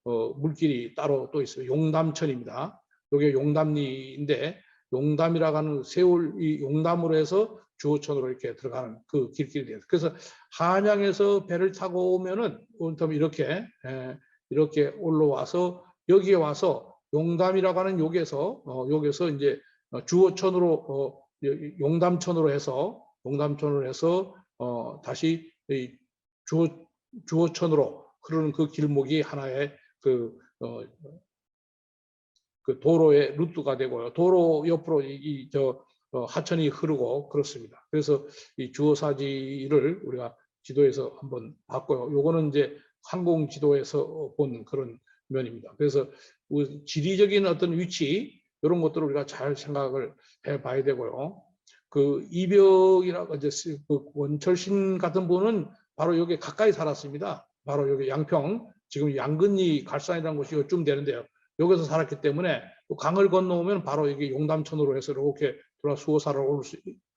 물길이 따로 또 있어요. 용담천입니다. 여기 용담리인데 용담이라고 하는 이 용담으로 해서 주어천으로 이렇게 들어가는 그 길길이 돼요. 그래서 한양에서 배를 타고 오면은 이렇게 올라와서 여기에 와서 용담이라고 하는 여기에서 이제 주어천으로 용담천으로 해서 다시 주어천으로 흐르는 그 길목이 하나의 그 도로의 루트가 되고요. 도로 옆으로 하천이 흐르고 그렇습니다. 그래서 이 주어사지를 우리가 지도에서 한번 봤고요. 요거는 이제 항공 지도에서 본 그런 면입니다. 그래서 지리적인 어떤 위치 이런 것들을 우리가 잘 생각을 해봐야 되고요. 그 이벽이라고 이제 그 원철신 같은 분은 바로 여기 가까이 살았습니다. 바로 여기 양평 지금 양근리 갈산이라는 곳이 요쯤 되는데요. 여기서 살았기 때문에 강을 건너오면 바로 여기 용담천으로 해서 이렇게 돌아 수호사로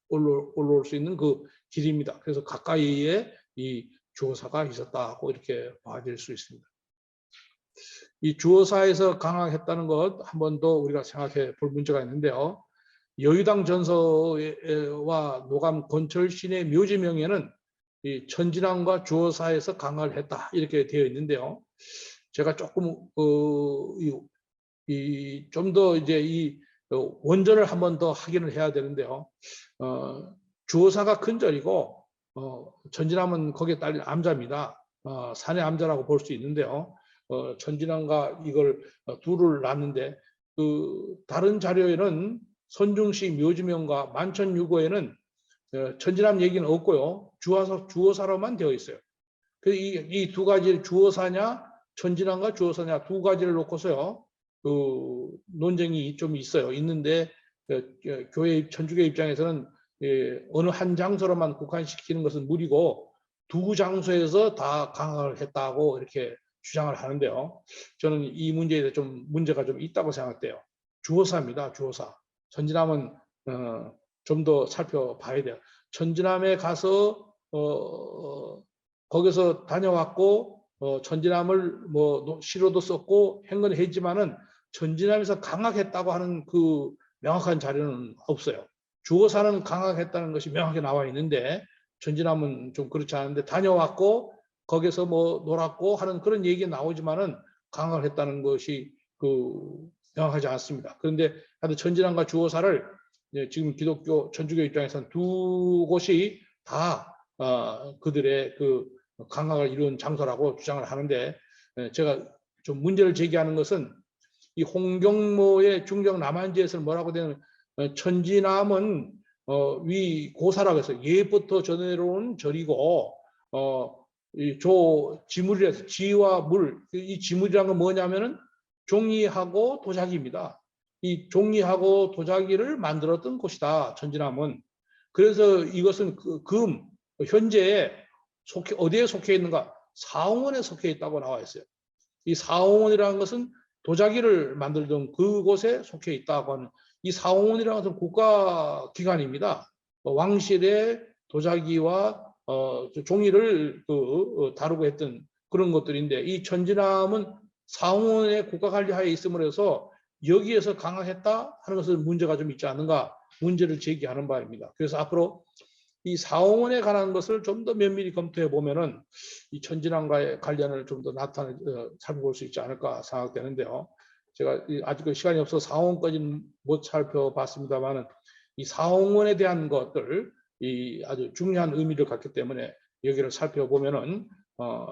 올라올 수 있는 그 길입니다. 그래서 가까이에 이 주호사가 있었다고 이렇게 봐야 될 수 있습니다. 이 주호사에서 강화했다는 것 한 번 더 우리가 생각해 볼 문제가 있는데요. 여의당 전서와 노감 권철신의 묘지명에는 이 천진항과 주호사에서 강화를 했다 이렇게 되어 있는데요. 제가 조금 좀 더 이제 이 원전을 한 번 더 확인을 해야 되는데요. 주호사가 큰절이고 천진함은 거기에 딸린 암자입니다. 산의 암자라고 볼 수 있는데요. 천진함과 이걸 둘을 놨는데 그 다른 자료에는 선중시 묘지명과 만천유고에는 천진함 얘기는 없고요. 주호사로만 되어 있어요. 그래서 이 두 가지 주호사냐 천진함과 주호사냐 두 가지를 놓고서요. 그 논쟁이 좀 있어요. 있는데 교회 천주교 입장에서는 어느 한 장소로만 국한시키는 것은 무리고 두 장소에서 다 강화를 했다고 이렇게 주장을 하는데요. 저는 이 문제에 대해 좀 문제가 좀 있다고 생각돼요. 주호사입니다. 주호사. 천진함은 좀 더 살펴봐야 돼요. 천진함에 가서 거기서 다녀왔고 천진함을 뭐 시로도 썼고 행건을 했지만은 천진함에서 강학했다고 하는 그 명확한 자료는 없어요. 주호사는 강학했다는 것이 명확히 나와 있는데 천진함은 좀 그렇지 않은데 다녀왔고 거기서 뭐 놀았고 하는 그런 얘기가 나오지만은 강학을 했다는 것이 명확하지 않습니다. 그런데 하여튼 천진함과 주호사를 지금 기독교 천주교 입장에서는 두 곳이 다 그들의 그 강학을 이룬 장소라고 주장을 하는데 제가 좀 문제를 제기하는 것은 이 홍경모의 중경 남한지에서 뭐라고 되는 천진함은 위 고사라고 해서 예부터 전해로운 절이고 조 지물이라서 지와 물 이 지물이란 건 뭐냐면은 종이하고 도자기입니다. 이 종이하고 도자기를 만들었던 곳이다. 천진함은. 그래서 이것은 현재 어디에 속해 있는가? 사홍원에 속해 있다고 나와 있어요. 이 사홍원이라는 것은 도자기를 만들던 그곳에 속해 있다고 하는 이 사홍원이라는 것은 국가기관입니다. 왕실의 도자기와 종이를 다루고 했던 그런 것들인데 이 천진함은 사홍원의 국가관리하에 있음으로 해서 여기에서 강화했다 하는 것은 문제가 좀 있지 않는가 문제를 제기하는 바입니다. 그래서 앞으로 이 사홍원에 관한 것을 좀 더 면밀히 검토해 보면은 이 천진함과의 관련을 좀 더 살펴볼 수 있지 않을까 생각되는데요. 제가 아직 시간이 없어서 사홍원까지는 못 살펴봤습니다만은 이 사홍원에 대한 것들 이 아주 중요한 의미를 갖기 때문에 여기를 살펴보면은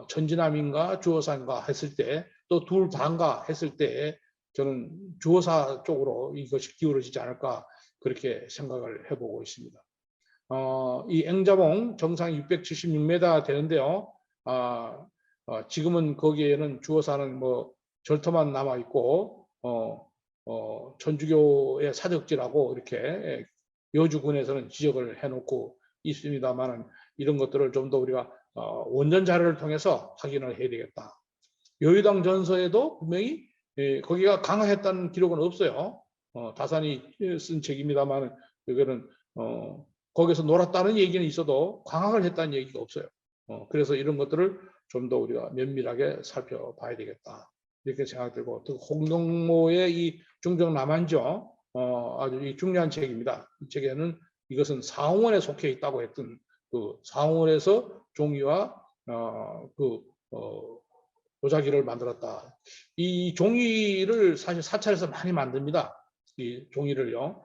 천진함인가 주호사인가 했을 때 또 둘 다인가 했을 때 저는 주호사 쪽으로 이것이 기울어지지 않을까 그렇게 생각을 해보고 있습니다. 이 앵자봉 정상이 676m 되는데요. 지금은 거기에는 주호사는 뭐 절터만 남아 있고 천주교의 사적지라고 이렇게 여주군에서는 지적을 해놓고 있습니다만은 이런 것들을 좀 더 우리가 원전 자료를 통해서 확인을 해야 되겠다. 여의당 전서에도 분명히 거기가 강화했다는 기록은 없어요. 다산이 쓴 책입니다만 이거는 거기서 놀았다는 얘기는 있어도 강학을 했다는 얘기가 없어요. 그래서 이런 것들을 좀 더 우리가 면밀하게 살펴봐야 되겠다. 이렇게 생각되고 또 홍경모의 이 중정 남한죠. 아주 이 중요한 책입니다. 이 책에는 이것은 사홍원에 속해 있다고 했던 그 사홍원에서 종이와 도자기를 만들었다. 이 종이를 사실 사찰에서 많이 만듭니다. 이 종이를요.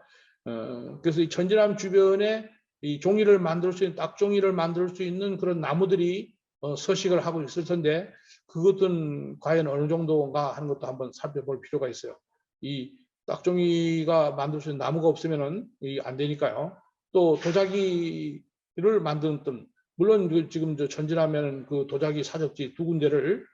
그래서 이 천지남 주변에 이 종이를 만들 수 있는 딱종이를 만들 수 있는 그런 나무들이 서식을 하고 있을 텐데 그것은 과연 어느 정도인가 하는 것도 한번 살펴볼 필요가 있어요. 이 딱종이가 만들 수 있는 나무가 없으면은 안 되니까요. 또 도자기를 만드는 등 물론 지금 저 천지남에는 그 도자기 사적지 2군데를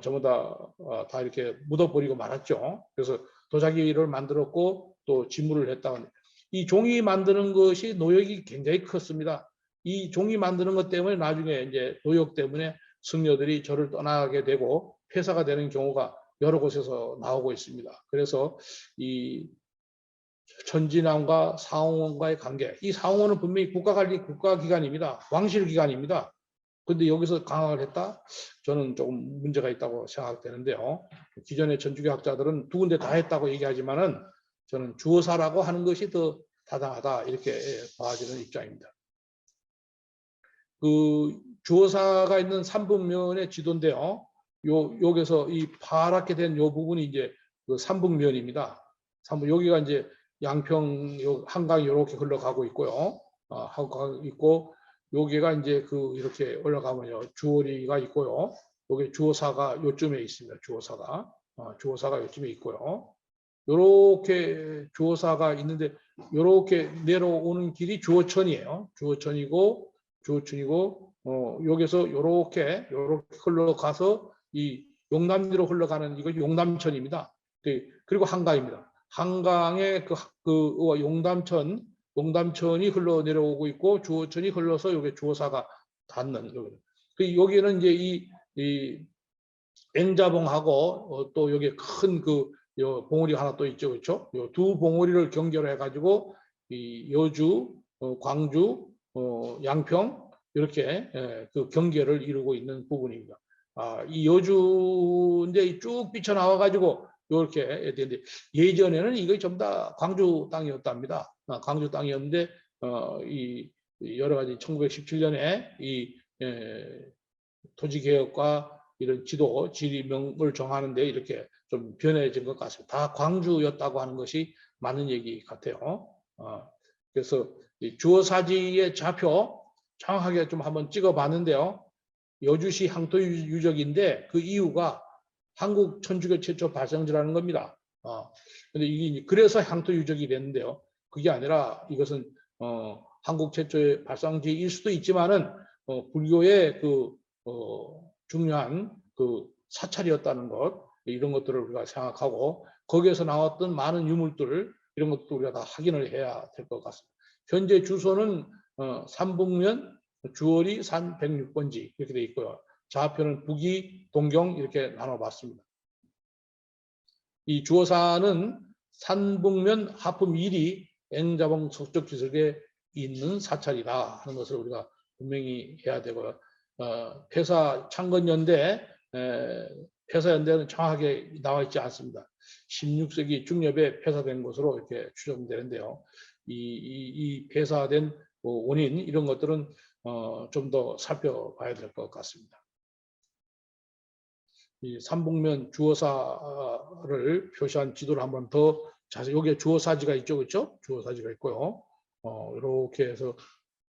전부 다 이렇게 묻어버리고 말았죠. 그래서 도자기를 만들었고 또 지물을 했다고. 이 종이 만드는 것이 노역이 굉장히 컸습니다. 이 종이 만드는 것 때문에 나중에 이제 노역 때문에 승려들이 저를 떠나게 되고 폐사가 되는 경우가 여러 곳에서 나오고 있습니다. 그래서 이 천지남과 상홍원과의 관계, 이 상홍원은 분명히 국가관리 국가기관입니다. 왕실기관입니다. 근데 여기서 강화를 했다? 저는 조금 문제가 있다고 생각되는데요. 기존의 천주교학자들은 2군데 다 했다고 얘기하지만은 저는 주어사라고 하는 것이 더 타당하다 이렇게 봐지는 입장입니다. 그 주어사가 있는 삼북면의 지도인데요. 여기서 이 파랗게 된 요 부분이 이제 그 삼북면입니다. 여기가 이제 양평 한강이 이렇게 흘러가고 있고요. 하고 있고 여기가 이제 그 이렇게 올라가면요 주어리가 있고요. 여기 주어사가 요쯤에 있습니다. 주어사가 요쯤에 있고요. 요렇게 주어사가 있는데 요렇게 내려오는 길이 주어천이에요. 주어천이고 여기서 요렇게 흘러가서 이 용남리로 흘러가는 이거 용남천입니다. 그리고 한강입니다. 한강에 그 용담천이 흘러 내려오고 있고 주어천이 흘러서 여기 주어사가 닿는 여기는 이제 이 앵자봉하고 또 여기 큰 그 봉우리 하나 또 있죠, 그렇죠? 요 두 봉우리를 경계로 해가지고 이 여주, 광주, 양평 이렇게 그 경계를 이루고 있는 부분입니다. 이 여주인데 쭉 삐쳐 나와가지고 이렇게 되는데 예전에는 이거 전부 다 광주 땅이었답니다. 광주 땅이었는데 이 여러 가지 1917년에 이 토지 개혁과 이런 지리명을 정하는데 이렇게 좀 변해진 것 같습니다. 다 광주였다고 하는 것이 맞는 얘기 같아요. 그래서 이 주어사지의 좌표 정확하게 좀 한번 찍어봤는데요. 여주시 향토 유적인데 그 이유가 한국 천주교 최초 발성지라는 겁니다. 근데 이게 그래서 향토 유적이 됐는데요. 그게 아니라 이것은 한국 최초의 발성지일 수도 있지만은 불교의 그 중요한 그 사찰이었다는 것 이런 것들을 우리가 생각하고 거기에서 나왔던 많은 유물들 이런 것도 우리가 다 확인을 해야 될 것 같습니다. 현재 주소는 삼북면 주어리 산 106번지 이렇게 되어 있고요. 좌표는 북이 동경 이렇게 나눠봤습니다. 이 주어사는 산북면 하품 1이 앵자봉 석적지석에 있는 사찰이다 하는 것을 우리가 분명히 해야 되고요. 폐사 창건연대 폐사연대는 정확하게 나와 있지 않습니다. 16세기 중엽에 폐사된 것으로 이렇게 추정되는데요. 이 폐사된 원인 이런 것들은 좀 더 살펴봐야 될 것 같습니다. 이 삼북면 주어사를 표시한 지도를 한번 더 자세히 여기에 주어사지가 있죠, 그렇죠? 주어사지가 있고요. 이렇게 해서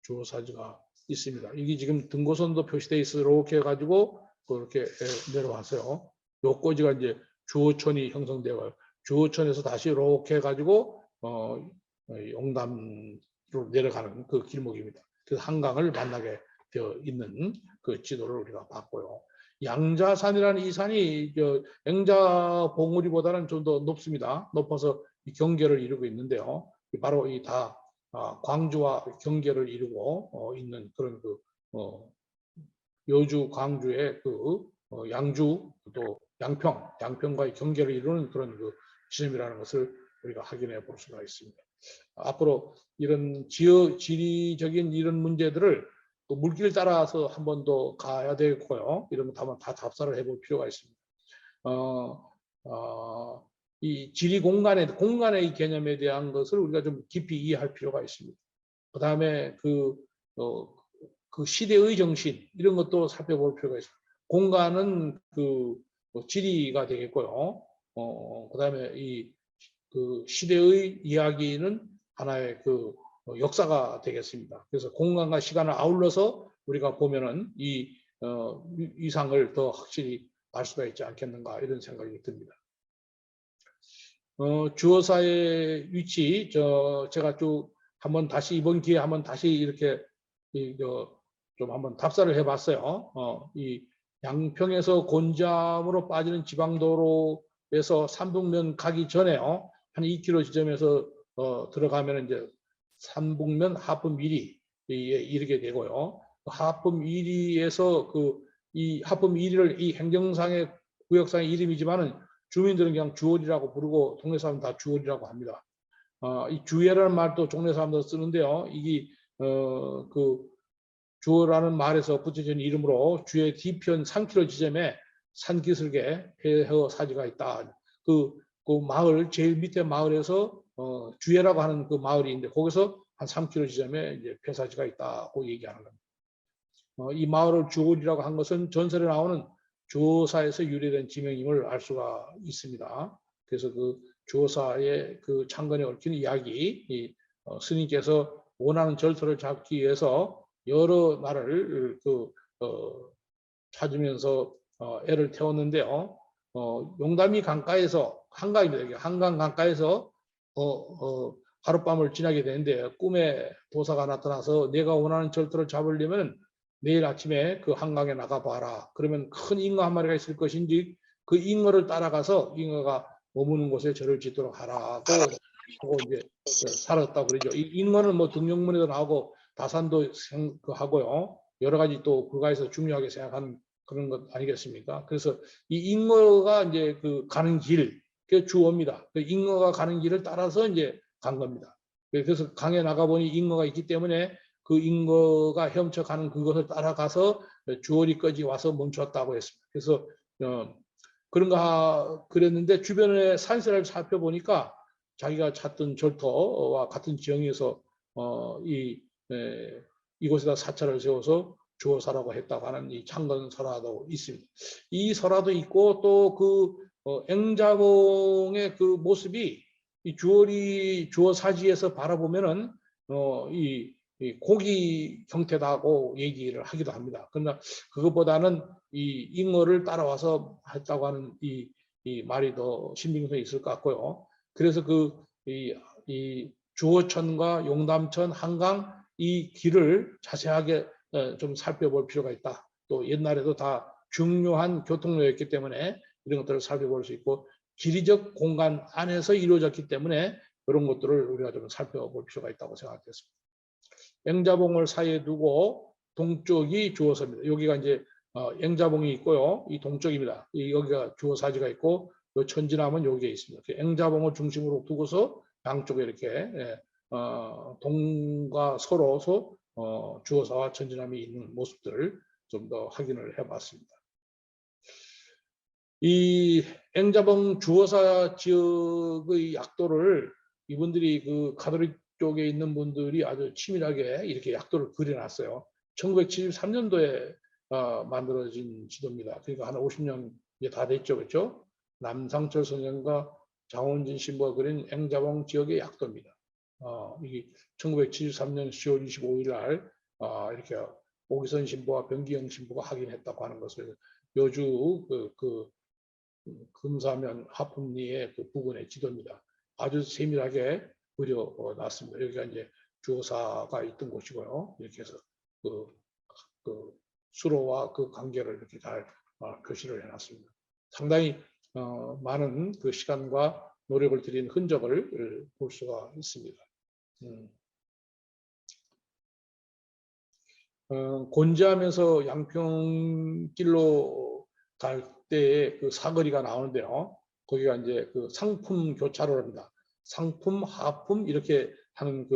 주어사지가 있습니다. 이게 지금 등고선도 표시되어 있어 이렇게 해가지고 그렇게 내려왔어요. 요 꼬지가 이제 주어천이 형성되고 주어천에서 다시 이렇게 해가지고 용담으로 내려가는 그 길목입니다. 그래서 한강을 만나게 되어 있는 그 지도를 우리가 봤고요. 양자산이라는 이 산이 앵자 봉우리보다는 좀 더 높습니다. 높아서 이 경계를 이루고 있는데요. 바로 이 다 광주와 경계를 이루고 있는 그런 그 여주, 광주의 그 양주 또 양평과의 경계를 이루는 그런 그 지점이라는 것을 우리가 확인해 볼 수가 있습니다. 앞으로 이런 지리적인 이런 문제들을 또 물길 따라서 한 번 더 가야 되고요. 이런 거 다 답사를 해볼 필요가 있습니다. 이 지리 공간의 개념에 대한 것을 우리가 좀 깊이 이해할 필요가 있습니다. 그 다음에 그 시대의 정신 이런 것도 살펴볼 필요가 있습니다. 공간은 그 지리가 되겠고요. 그 다음에 그 시대의 이야기는 하나의 그 역사가 되겠습니다. 그래서 공간과 시간을 아울러서 우리가 보면은 이 이상을 더 확실히 알 수가 있지 않겠는가 이런 생각이 듭니다. 주어사의 위치 제가 쭉 한번 다시 이번 기회에 한번 다시 이렇게 좀 한번 답사를 해봤어요. 이 양평에서 곤지암으로 빠지는 지방도로에서 삼북면 가기 전에요. 한 2km 지점에서 들어가면 이제 삼북면 하품 1리에 이르게 되고요. 하품 1리에서 이 하품 1리를 이 행정상의 구역상의 이름이지만은 주민들은 그냥 주월이라고 부르고 동네 사람은 다 주월이라고 합니다. 이 주회라는 말도 동네 사람들 쓰는데요. 이게 주어라는 말에서 붙여진 이름으로 주의 뒤편 3km 지점에 산기슭에 해허사지가 있다. 그 마을 제일 밑에 마을에서 주회라고 하는 그 마을이 있는데 거기서 한 3km 지점에 이제 폐사지가 있다고 얘기하는 겁니다. 이 마을을 주월이라고 한 것은 전설에 나오는 주어사에서 유래된 지명임을 알 수가 있습니다. 그래서 그 주어사의 그 창건에 얽힌 이야기, 스님께서 원하는 절터를 잡기 위해서 여러 나라를 찾으면서 애를 태웠는데요. 용담이 강가에서 한강입니다. 한강 강가에서 하룻밤을 지나게 되는데 꿈에 도사가 나타나서 내가 원하는 절터를 잡으려면 내일 아침에 그 한강에 나가봐라. 그러면 큰 잉어 한 마리가 있을 것인지 그 잉어를 따라가서 잉어가 머무는 곳에 절을 짓도록 하라고 하고 이제 살았다고 그러죠. 이 잉어는 뭐 등용문에도 나오고 다산도 하고요. 여러 가지 또 불가에서 중요하게 생각하는 그런 것 아니겠습니까? 그래서 이 잉어가 이제 그 가는 길, 그게 주어입니다. 그 잉어가 가는 길을 따라서 이제 간 겁니다. 그래서 강에 나가보니 잉어가 있기 때문에 그 잉어가 헤엄쳐가는 그것을 따라가서 주어리까지 와서 멈췄다고 했습니다. 그래서 그런가 그랬는데 주변에 산세를 살펴보니까 자기가 찾던 절터와 같은 지형에서 이곳에다 사찰을 세워서 주어사라고 했다고 하는 이 창건설화도 있습니다. 이 설화도 있고 또 그 앵자봉의 그 모습이 이 주어사지에서 바라보면은 이 고기 형태다고 얘기를 하기도 합니다. 그러나 그것보다는 이 잉어를 따라와서 했다고 하는 이 말이 더 신빙성이 있을 것 같고요. 그래서 이 주어천과 용담천, 한강 이 길을 자세하게 좀 살펴볼 필요가 있다. 또 옛날에도 다 중요한 교통로였기 때문에 이런 것들을 살펴볼 수 있고 지리적 공간 안에서 이루어졌기 때문에 그런 것들을 우리가 좀 살펴볼 필요가 있다고 생각했습니다. 앵자봉을 사이에 두고 동쪽이 주어서입니다. 여기가 이제 앵자봉이 있고요. 이 동쪽입니다. 여기가 주어사지가 있고 요 천지남은 여기에 있습니다. 앵자봉을 중심으로 두고서 양쪽에 이렇게 동과 서로서 주어사와 천지남이 있는 모습들을 좀 더 확인을 해봤습니다. 이 앵자봉 주어사 지역의 약도를 이분들이 그 가톨릭 쪽에 있는 분들이 아주 치밀하게 이렇게 약도를 그려놨어요. 1973년도에 만들어진 지도입니다. 그러니까 한 50년 다 됐죠, 그렇죠? 남상철 선생과 장원진 신부가 그린 앵자봉 지역의 약도입니다. 이게 1973년 10월 25일 날 이렇게 오기선 신부와 변기영 신부가 확인했다고 하는 것을 여주 금사면 하품리의 그 부근의 지도입니다. 아주 세밀하게 그려놨습니다. 여기가 이제 주어사가 있던 곳이고요. 이렇게 해서 그 수로와 그 관계를 이렇게 잘 표시를 해놨습니다. 상당히 많은 그 시간과 노력을 들인 흔적을 볼 수가 있습니다. 곤지암에서 양평길로 갈 때에 그 사거리가 나오는데요. 거기가 이제 그 상품 교차로입니다. 상품, 하품 이렇게 하는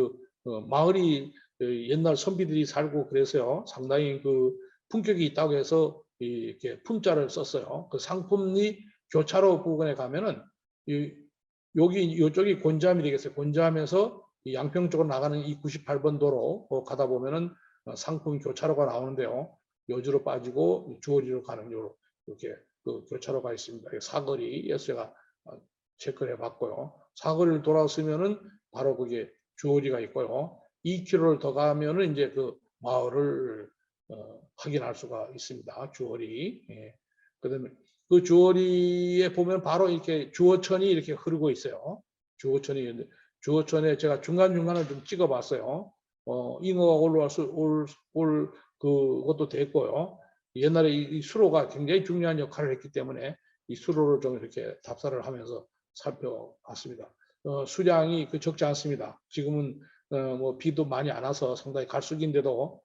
마을이 옛날 선비들이 살고 그래서요. 상당히 그 품격이 있다고 해서 이렇게 품자를 썼어요. 그 상품리 교차로 부근에 가면은 이쪽이 곤지암이 되겠어요. 곤지암에서 양평 쪽으로 나가는 이 98번 도로 가다 보면은 상품 교차로가 나오는데요. 여주로 빠지고 주어리로 가는 이렇게 그 교차로가 있습니다. 사거리에서 제가 체크를 해봤고요. 사거리를 돌아서면은 바로 그게 주어리가 있고요. 2km를 더 가면은 이제 그 마을을 확인할 수가 있습니다. 주어리. 예. 그다음에 그 주어리에 보면 바로 이렇게 주어천이 이렇게 흐르고 있어요. 주어천에 제가 중간중간을 좀 찍어봤어요. 잉어가 올 그것도 됐고요. 옛날에 이 수로가 굉장히 중요한 역할을 했기 때문에 이 수로를 좀 이렇게 답사를 하면서 살펴봤습니다. 수량이 적지 않습니다. 지금은 뭐 비도 많이 안 와서 상당히 갈수기인데도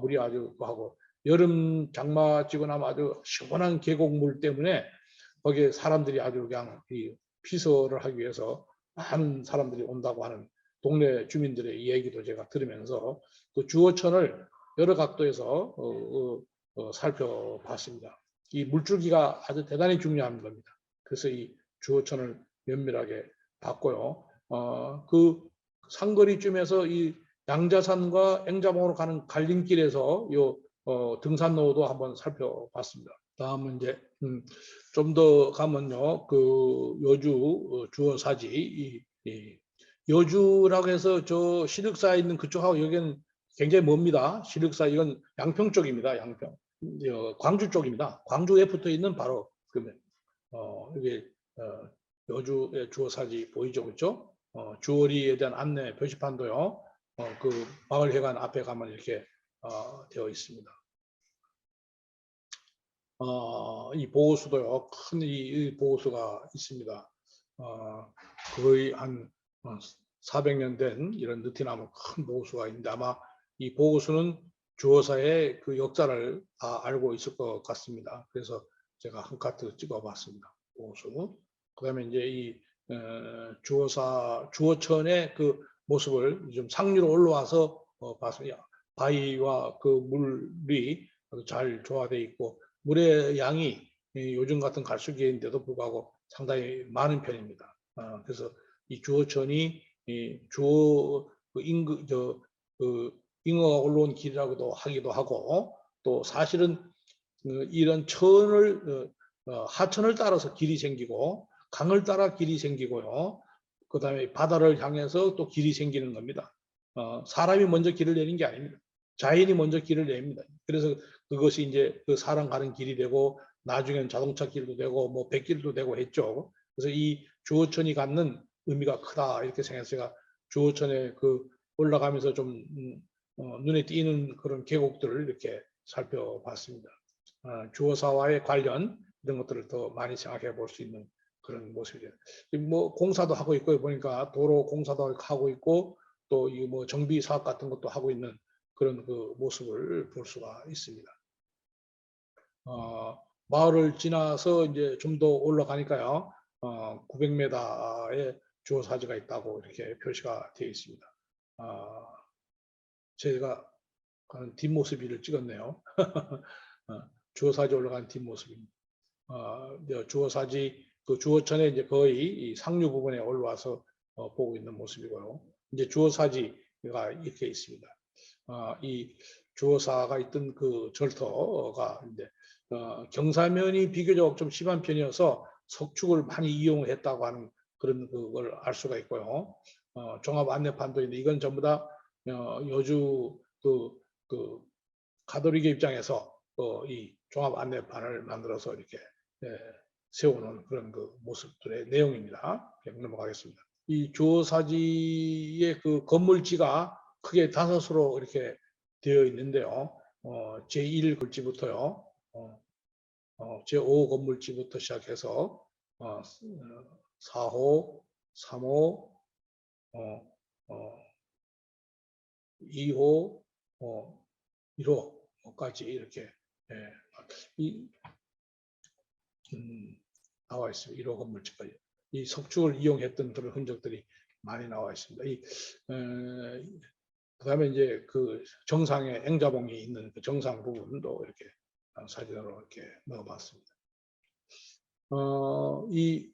물이 아주 하고 여름 장마지고 나면 아주 시원한 계곡물 때문에 거기에 사람들이 아주 그냥 이 피서를 하기 위해서 많은 사람들이 온다고 하는 동네 주민들의 얘기도 제가 들으면서 그 주어천을 여러 각도에서 살펴봤습니다. 이 물줄기가 아주 대단히 중요한 겁니다. 그래서 이 주어천을 면밀하게 봤고요. 그 상거리쯤에서 이 양자산과 앵자봉으로 가는 갈림길에서 요 등산로도 한번 살펴봤습니다. 다음은 이제 좀 더 가면요, 그 여주 주어사지 이 여주라고 해서 저 시륵사에 있는 그쪽하고 여기는 굉장히 멉니다. 시륵사 이건 양평 쪽입니다. 양평 광주 쪽입니다. 광주에 붙어 있는 바로 그 이게 여주의 주어사지 보이죠, 그렇죠? 주어리에 대한 안내 표시판도요. 그 마을회관 앞에 가면 이렇게 되어 있습니다. 이 보호수도요. 큰 이 보호수가 있습니다. 거의 한 400년 된 이런 느티나무 큰 보호수가 있는데 아마 이 보호수는 주어사의 그 역사를 다 알고 있을 것 같습니다. 그래서 제가 한 카트 찍어봤습니다. 보호수. 그다음에 이제 이 주어천의 그 모습을 좀 상류로 올라와서 봤습니다. 바위와 그 물이 잘 조화되어 있고 물의 양이 요즘 같은 갈수기인데도 불구하고 상당히 많은 편입니다. 그래서 이 주어천이 주어 잉어가 올라온 길이라고도 하기도 하고 또 사실은 이런 천을 하천을 따라서 길이 생기고 강을 따라 길이 생기고요. 그다음에 바다를 향해서 또 길이 생기는 겁니다. 사람이 먼저 길을 내는 게 아닙니다. 자연이 먼저 길을 냅니다. 그래서 그것이 이제 그 사람 가는 길이 되고 나중에는 자동차 길도 되고 뭐 백길도 되고 했죠. 그래서 이 주어천이 갖는 의미가 크다 이렇게 생각해서 제가 주어천에 그 올라가면서 좀 눈에 띄는 그런 계곡들을 이렇게 살펴봤습니다. 주어사와의 관련 이런 것들을 더 많이 생각해 볼 수 있는 그런 모습이에요. 뭐 공사도 하고 있고 보니까 도로 공사도 하고 있고 또 이 뭐 정비 사업 같은 것도 하고 있는 그런 그 모습을 볼 수가 있습니다. 마을을 지나서 이제 좀 더 올라가니까요, 900m의 주어사지가 있다고 이렇게 표시가 되어 있습니다. 제가 뒷모습을 찍었네요. 주어사지 올라간 뒷모습입니다. 주어사지 그 주어천에 이제 거의 이 상류 부분에 올라와서 보고 있는 모습이고요. 이제 주어사지가 이렇게 있습니다. 이 주어사가 있던 그 절터가 이제 경사면이 비교적 좀 심한 편이어서 석축을 많이 이용했다고 하는 그런 그걸 알 수가 있고요. 종합 안내판도 있는데 이건 전부 다 여주 그 가톨릭의 입장에서 이 종합 안내판을 만들어서 이렇게 세우는 그런 그 모습들의 내용입니다. 넘어가겠습니다. 이 주어사지의 그 건물지가 크게 5으로 이렇게 되어 있는데요. 제1 글지부터요. 제5 건물지부터 시작해서 4호, 3호, 2호, 1호까지 이렇게 나와 있습니다. 1호 건물지까지. 이 석축을 이용했던 그런 흔적들이 많이 나와 있습니다. 그다음에 이제 그 정상에 앵자봉이 있는 그 정상 부분도 이렇게 사진으로 이렇게 넣어봤습니다. 이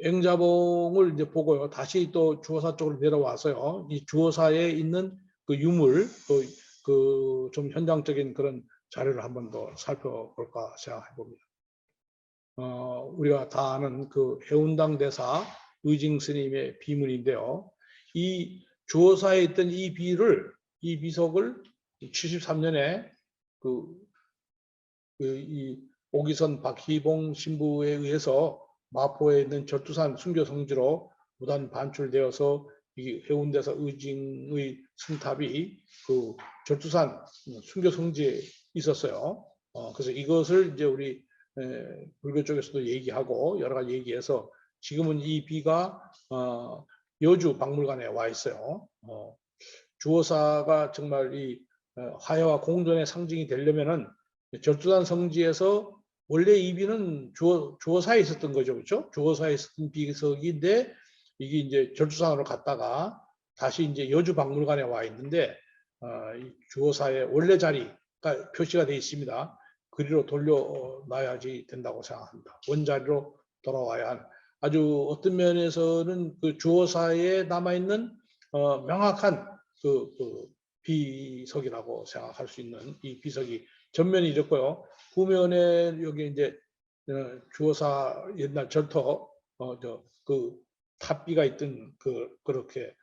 앵자봉을 이제 보고요. 다시 또 주어사 쪽으로 내려와서요. 이 주어사에 있는 그 유물, 또 그 좀 현장적인 그런 자료를 한번 더 살펴볼까 생각해 봅니다. 우리가 다 아는 그 해운당 대사 의징 스님의 비문인데요. 이 주어사에 있던 이 비석을 73년에 이 오기선 박희봉 신부에 의해서 마포에 있는 절두산 순교 성지로 무단 반출되어서 이 해운대사 의징의 승탑이 그 절두산 순교 성지에 있었어요. 그래서 이것을 이제 우리 불교 쪽에서도 얘기하고 여러 가지 얘기해서 지금은 이 비가 여주 박물관에 와 있어요. 주어사가 정말 이 화해와 공존의 상징이 되려면은 절두산 성지에서 원래 이 비는 주어사에 있었던 거죠, 그렇죠? 주어사에 있었던 비석인데 이게 이제 절두산으로 갔다가 다시 이제 여주 박물관에 와 있는데 이 주어사의 원래 자리가 표시가 되어 있습니다. 그리로 돌려놔야지 된다고 생각합니다. 원자리로 돌아와야 한 아주 어떤 면에서는 그 주어사에 남아 있는 명확한 그 비석이라고 생각할 수 있는 이 비석이 전면이 이렇고요. 후면에 여기 이제 주어사 옛날 절터 그 탑비가 있던 그렇게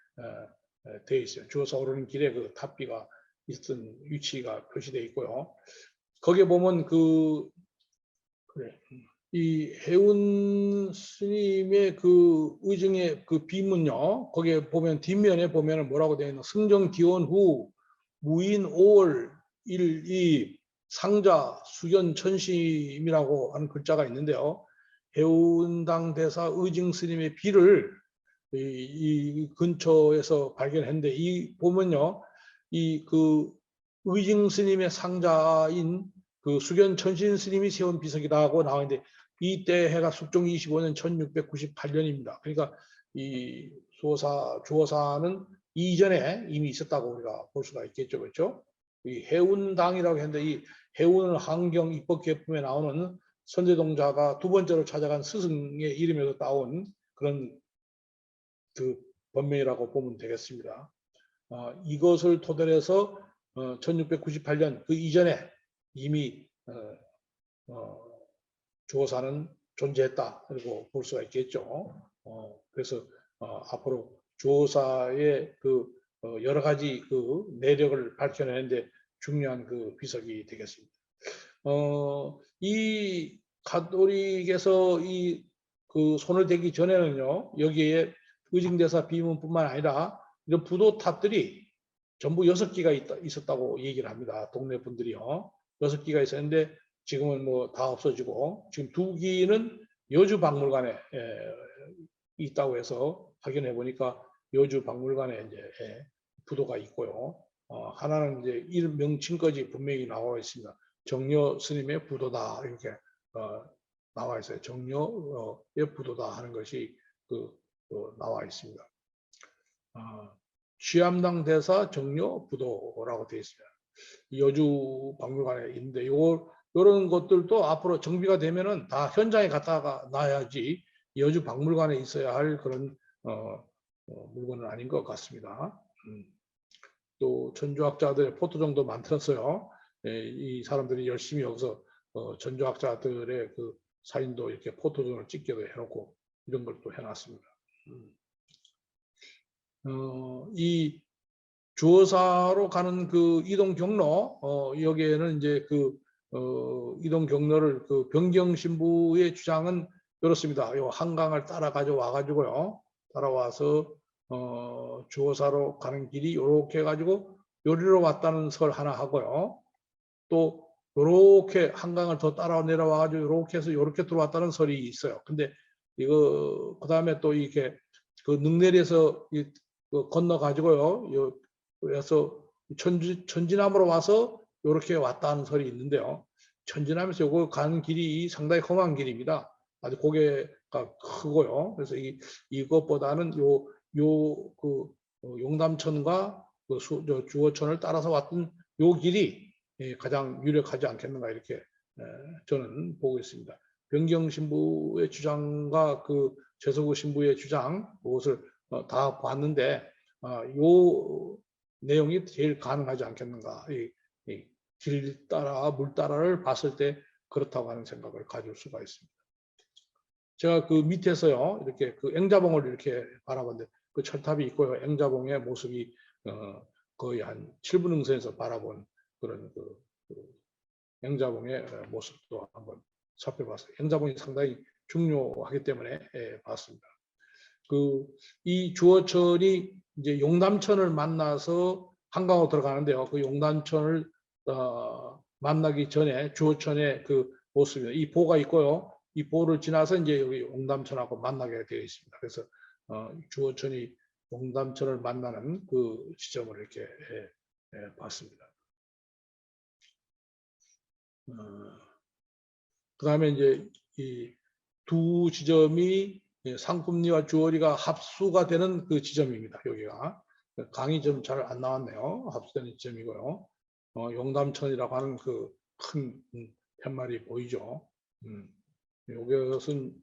되어 있어요. 주어사 오르는 길에 그 탑비가 있던 위치가 표시되어 있고요. 거기에 보면 이 해운 스님의 그 의증의 그 비문요. 거기에 보면 뒷면에 보면 뭐라고 되어 있나? 승정 기원 후 무인 5월 1이 상자 수견 천심이라고 하는 글자가 있는데요. 해운당 대사 의증 스님의 비를 이 근처에서 발견했는데 이 보면요. 이 그 의증 스님의 상자인 그 수견 천신 스님이 세운 비석이라고 나오는데 이때 해가 숙종 25년 1698년입니다. 그러니까 이 주어사는 이전에 이미 있었다고 우리가 볼 수가 있겠죠, 그렇죠? 이 해운당이라고 했는데 이 해운 환경 입법 계품에 나오는 선제동자가 두 번째로 찾아간 스승의 이름에서 따온 그런 그 법명이라고 보면 되겠습니다. 이것을 토대로 해서 1698년 그 이전에 이미 주어사는 존재했다 그리고 볼 수가 있겠죠. 그래서 앞으로 주어사의 그 여러 가지 그 내력을 밝혀내는데 중요한 그 비석이 되겠습니다. 이 가톨릭에서 이 그 손을 대기 전에는요 여기에 의징대사 비문뿐만 아니라 이런 부도탑들이 전부 6기가 있었다고 얘기를 합니다. 동네 분들이요. 6기가 있었는데 지금은 뭐 다 없어지고 지금 2기는 여주 박물관에 있다고 해서 확인해 보니까 여주 박물관에 이제 부도가 있고요. 하나는 이제 이름 명칭까지 분명히 나와 있습니다. 정려 스님의 부도다 이렇게 나와 있어요. 정려의 부도다 하는 것이 나와 있습니다. 취암당 대사 정려 부도라고 되어 있습니다. 여주 박물관에 있는데 이런 것들도 앞으로 정비가 되면은 다 현장에 갖다가 놔야지 여주 박물관에 있어야 할 그런 물건은 아닌 것 같습니다. 또 전주학자들의 포토정도 만들었어요. 이 사람들이 열심히 여기서 전주학자들의 그 사진도 이렇게 포토정을 찍기도 해놓고 이런 걸 또 해놨습니다. 이 주어사로 가는 그 이동 경로 여기에는 이제 이동 경로를 그 변경 신부의 주장은 이렇습니다. 요 한강을 따라 가져와 가지고요. 따라와서 주어사로 가는 길이 이렇게 해가지고 요리로 왔다는 설 하나 하고요. 또 요렇게 한강을 더 따라 내려와 가지고 요렇게 해서 요렇게 들어왔다는 설이 있어요. 근데 이거 그다음에 또 이렇게 그 능내리에서 건너 가지고요. 그래서 천지남으로 와서 이렇게 왔다는 설이 있는데요. 천지남에서 요거 가는 길이 상당히 험한 길입니다. 아주 고개가 크고요. 그래서 이것보다는 용담천과 주어천을 따라서 왔던 요 길이 가장 유력하지 않겠는가 이렇게 저는 보고 있습니다. 변경 신부의 주장과 그 최석우 신부의 주장 그것을 다 봤는데 요 내용이 제일 가능하지 않겠는가. 길 따라 물 따라를 봤을 때 그렇다고 하는 생각을 가질 수가 있습니다. 제가 그 밑에서요 이렇게 그 앵자봉을 이렇게 바라봤는데 그 철탑이 있고요. 앵자봉의 모습이 거의 한 7분 응선에서 바라본 그런 앵자봉의 모습도 한번 살펴봤어요. 앵자봉이 상당히 중요하기 때문에 봤습니다. 이 주어천이 이제 용담천을 만나서 한강으로 들어가는데요. 그 용담천을 만나기 전에 주어천의 그 모습이요. 이 보가 있고요. 이 보를 지나서 이제 여기 용담천하고 만나게 되어 있습니다. 그래서 주어천이 용담천을 만나는 그 지점을 이렇게 봤습니다. 그 다음에 이제 이 두 지점이 상품리와 주어리가 합수가 되는 그 지점입니다. 여기가 강이 좀 잘 안 나왔네요. 합수되는 지점이고요. 용담천이라고 하는 그 큰 팻말이 보이죠. 이것은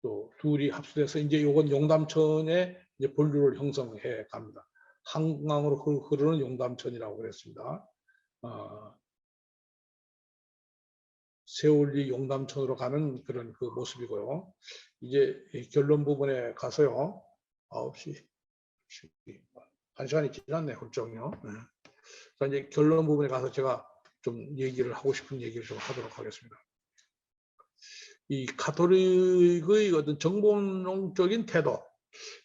또 둘이 합수돼서 이제 요건 용담천의 이제 본류를 형성해 갑니다. 한강으로 흐르는 용담천이라고 그랬습니다. 세월리 용담천으로 가는 그런 그 모습이고요. 이제 결론 부분에 가서요. 9시 1시간이 지났네, 훌쩍요. 네. 자, 이제 결론 부분에 가서 제가 좀 얘기를 하고 싶은 얘기를 좀 하도록 하겠습니다. 이 가톨릭의 어떤 정복론적인 태도,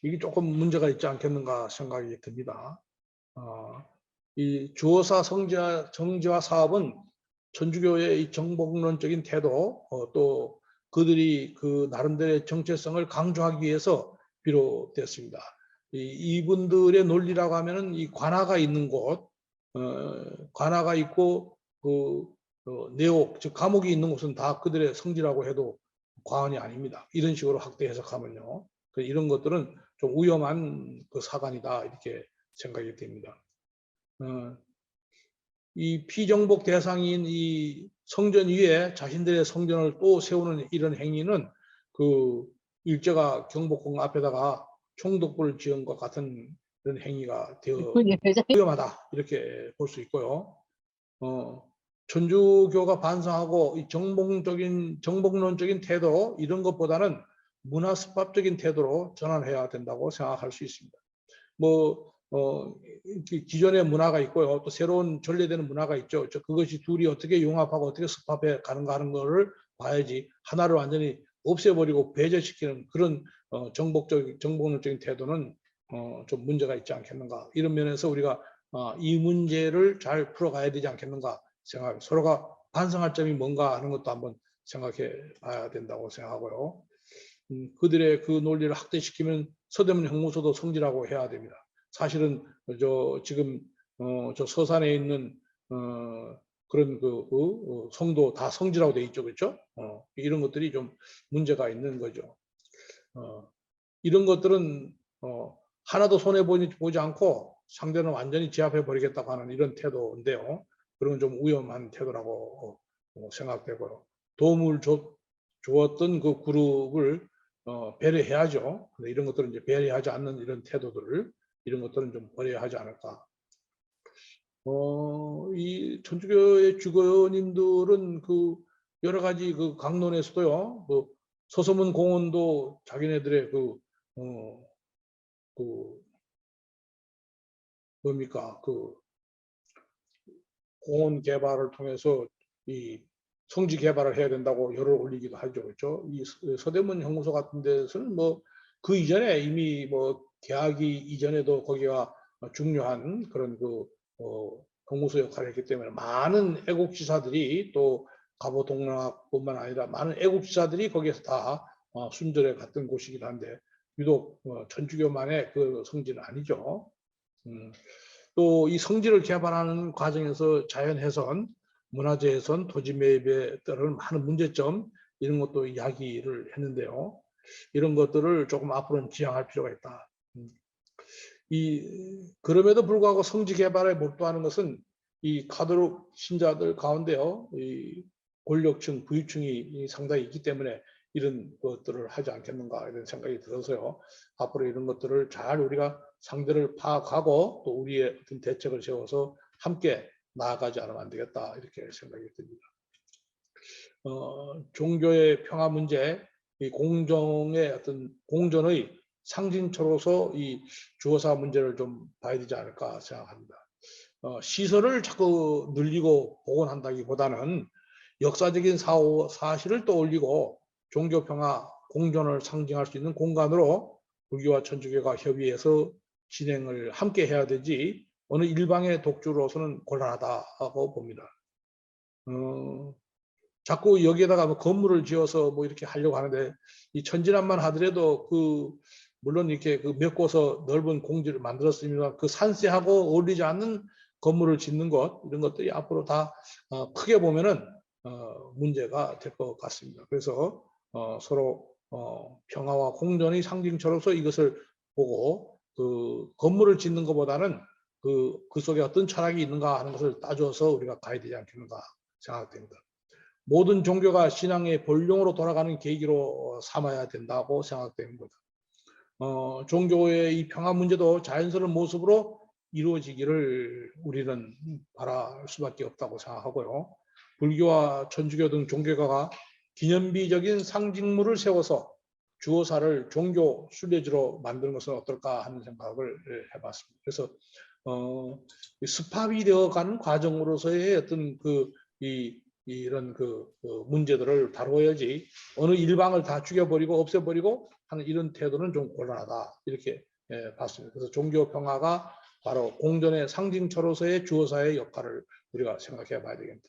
이게 조금 문제가 있지 않겠는가 생각이 듭니다. 이 주어사 정제화 사업은 천주교의 이 정복론적인 태도, 또 그들이 그 나름대로의 정체성을 강조하기 위해서 비롯됐습니다. 이분들의 논리라고 하면은 이 관아가 있는 곳, 관아가 있고 내옥, 즉 감옥이 있는 곳은 다 그들의 성지라고 해도 과언이 아닙니다. 이런 식으로 확대 해석하면요, 이런 것들은 좀 위험한 그 사관이다 이렇게 생각이 됩니다. 이 피정복 대상인 이 성전 위에 자신들의 성전을 또 세우는 이런 행위는 그 일제가 경복궁 앞에다가 총독부를 지은 것 같은 그런 행위가 되어 위험하다 이렇게 볼 수 있고요. 천주교가 반성하고 이 정복론적인 태도 이런 것보다는 문화습합적인 태도로 전환해야 된다고 생각할 수 있습니다. 기존의 문화가 있고요. 또 새로운 전래되는 문화가 있죠. 그것이 둘이 어떻게 융합하고 어떻게 습합해 가는가 하는 거를 봐야지 하나를 완전히 없애버리고 배제시키는 그런 정복론적인 태도는 좀 문제가 있지 않겠는가. 이런 면에서 우리가 이 문제를 잘 풀어가야 되지 않겠는가 생각. 서로가 반성할 점이 뭔가 하는 것도 한번 생각해 봐야 된다고 생각하고요. 그들의 그 논리를 확대시키면 서대문 형무소도 성지라고 해야 됩니다. 사실은 지금 저 서산에 있는 그런 성도 다 성지라고 돼 있죠, 그렇죠? 이런 것들이 좀 문제가 있는 거죠. 이런 것들은 하나도 손해 보지 않고 상대는 완전히 제압해 버리겠다고 하는 이런 태도인데요. 그런 좀 위험한 태도라고 생각되고요. 도움을 주었던 그 그룹을 배려해야죠. 근데 이런 것들은 이제 배려하지 않는 이런 태도들을 이런 것들은 좀 버려야 하지 않을까. 이 천주교의 주교님들은 그 여러 가지 그 강론에서도요. 서서문 공원도 자기네들의 뭡니까 공원 개발을 통해서 이 성지 개발을 해야 된다고 열을 올리기도 하죠. 그렇죠? 이 서대문 형무소 같은 데서는 그 이전에 이미 개하기 이전에도 거기가 중요한 그런 형무소 역할을 했기 때문에 많은 애국지사들이 또 가보동락뿐만 아니라 많은 애국지사들이 거기에서 다 순절해 갔던 곳이기도 한데 유독 천주교만의 그 성지는 아니죠. 또 이 성지를 개발하는 과정에서 자연훼손, 문화재훼손, 토지 매입에 따른 많은 문제점 이런 것도 이야기를 했는데요. 이런 것들을 조금 앞으로는 지양할 필요가 있다. 그럼에도 불구하고 성지 개발에 몰두하는 것은 이 가톨릭 신자들 가운데요, 이 권력층, 부유층이 상당히 있기 때문에 이런 것들을 하지 않겠는가 이런 생각이 들어서요. 앞으로 이런 것들을 잘 우리가 상대를 파악하고 또 우리의 어떤 대책을 세워서 함께 나아가지 않으면 안 되겠다 이렇게 생각이 듭니다. 종교의 평화 문제, 이 공정의 어떤 공존의 상징처로서 이 주거사 문제를 좀 봐야 되지 않을까 생각합니다. 시설을 자꾸 늘리고 복원한다기보다는 역사적인 사실을 떠올리고 종교평화 공존을 상징할 수 있는 공간으로 불교와 천주교가 협의해서 진행을 함께 해야 되지 어느 일방의 독주로서는 곤란하다고 봅니다. 자꾸 여기에다가 뭐 건물을 지어서 뭐 이렇게 하려고 하는데 이 천진암만 하더라도 물론 이렇게 몇 곳서 넓은 공지를 만들었습니다. 그 산세하고 어울리지 않는 건물을 짓는 것 이런 것들이 앞으로 다 크게 보면은 문제가 될 것 같습니다. 그래서 서로 평화와 공존의 상징처로서 이것을 보고 그 건물을 짓는 것보다는 그 속에 어떤 철학이 있는가 하는 것을 따져서 우리가 가야 되지 않겠는가 생각됩니다. 모든 종교가 신앙의 본령으로 돌아가는 계기로 삼아야 된다고 생각됩니다. 종교의 이 평화 문제도 자연스러운 모습으로 이루어지기를 우리는 바랄 수밖에 없다고 생각하고요. 불교와 천주교 등 종교가가 기념비적인 상징물을 세워서 주어사를 종교 순례지로 만드는 것은 어떨까 하는 생각을 해봤습니다. 그래서 습합이 되어가는 과정으로서의 어떤 이런 문제들을 다루어야지 어느 일방을 다 죽여버리고 없애버리고 하는 이런 태도는 좀 곤란하다 이렇게 봤습니다. 그래서 종교 평화가 바로 공존의 상징처로서의 주어사의 역할을 우리가 생각해 봐야 되겠습니다.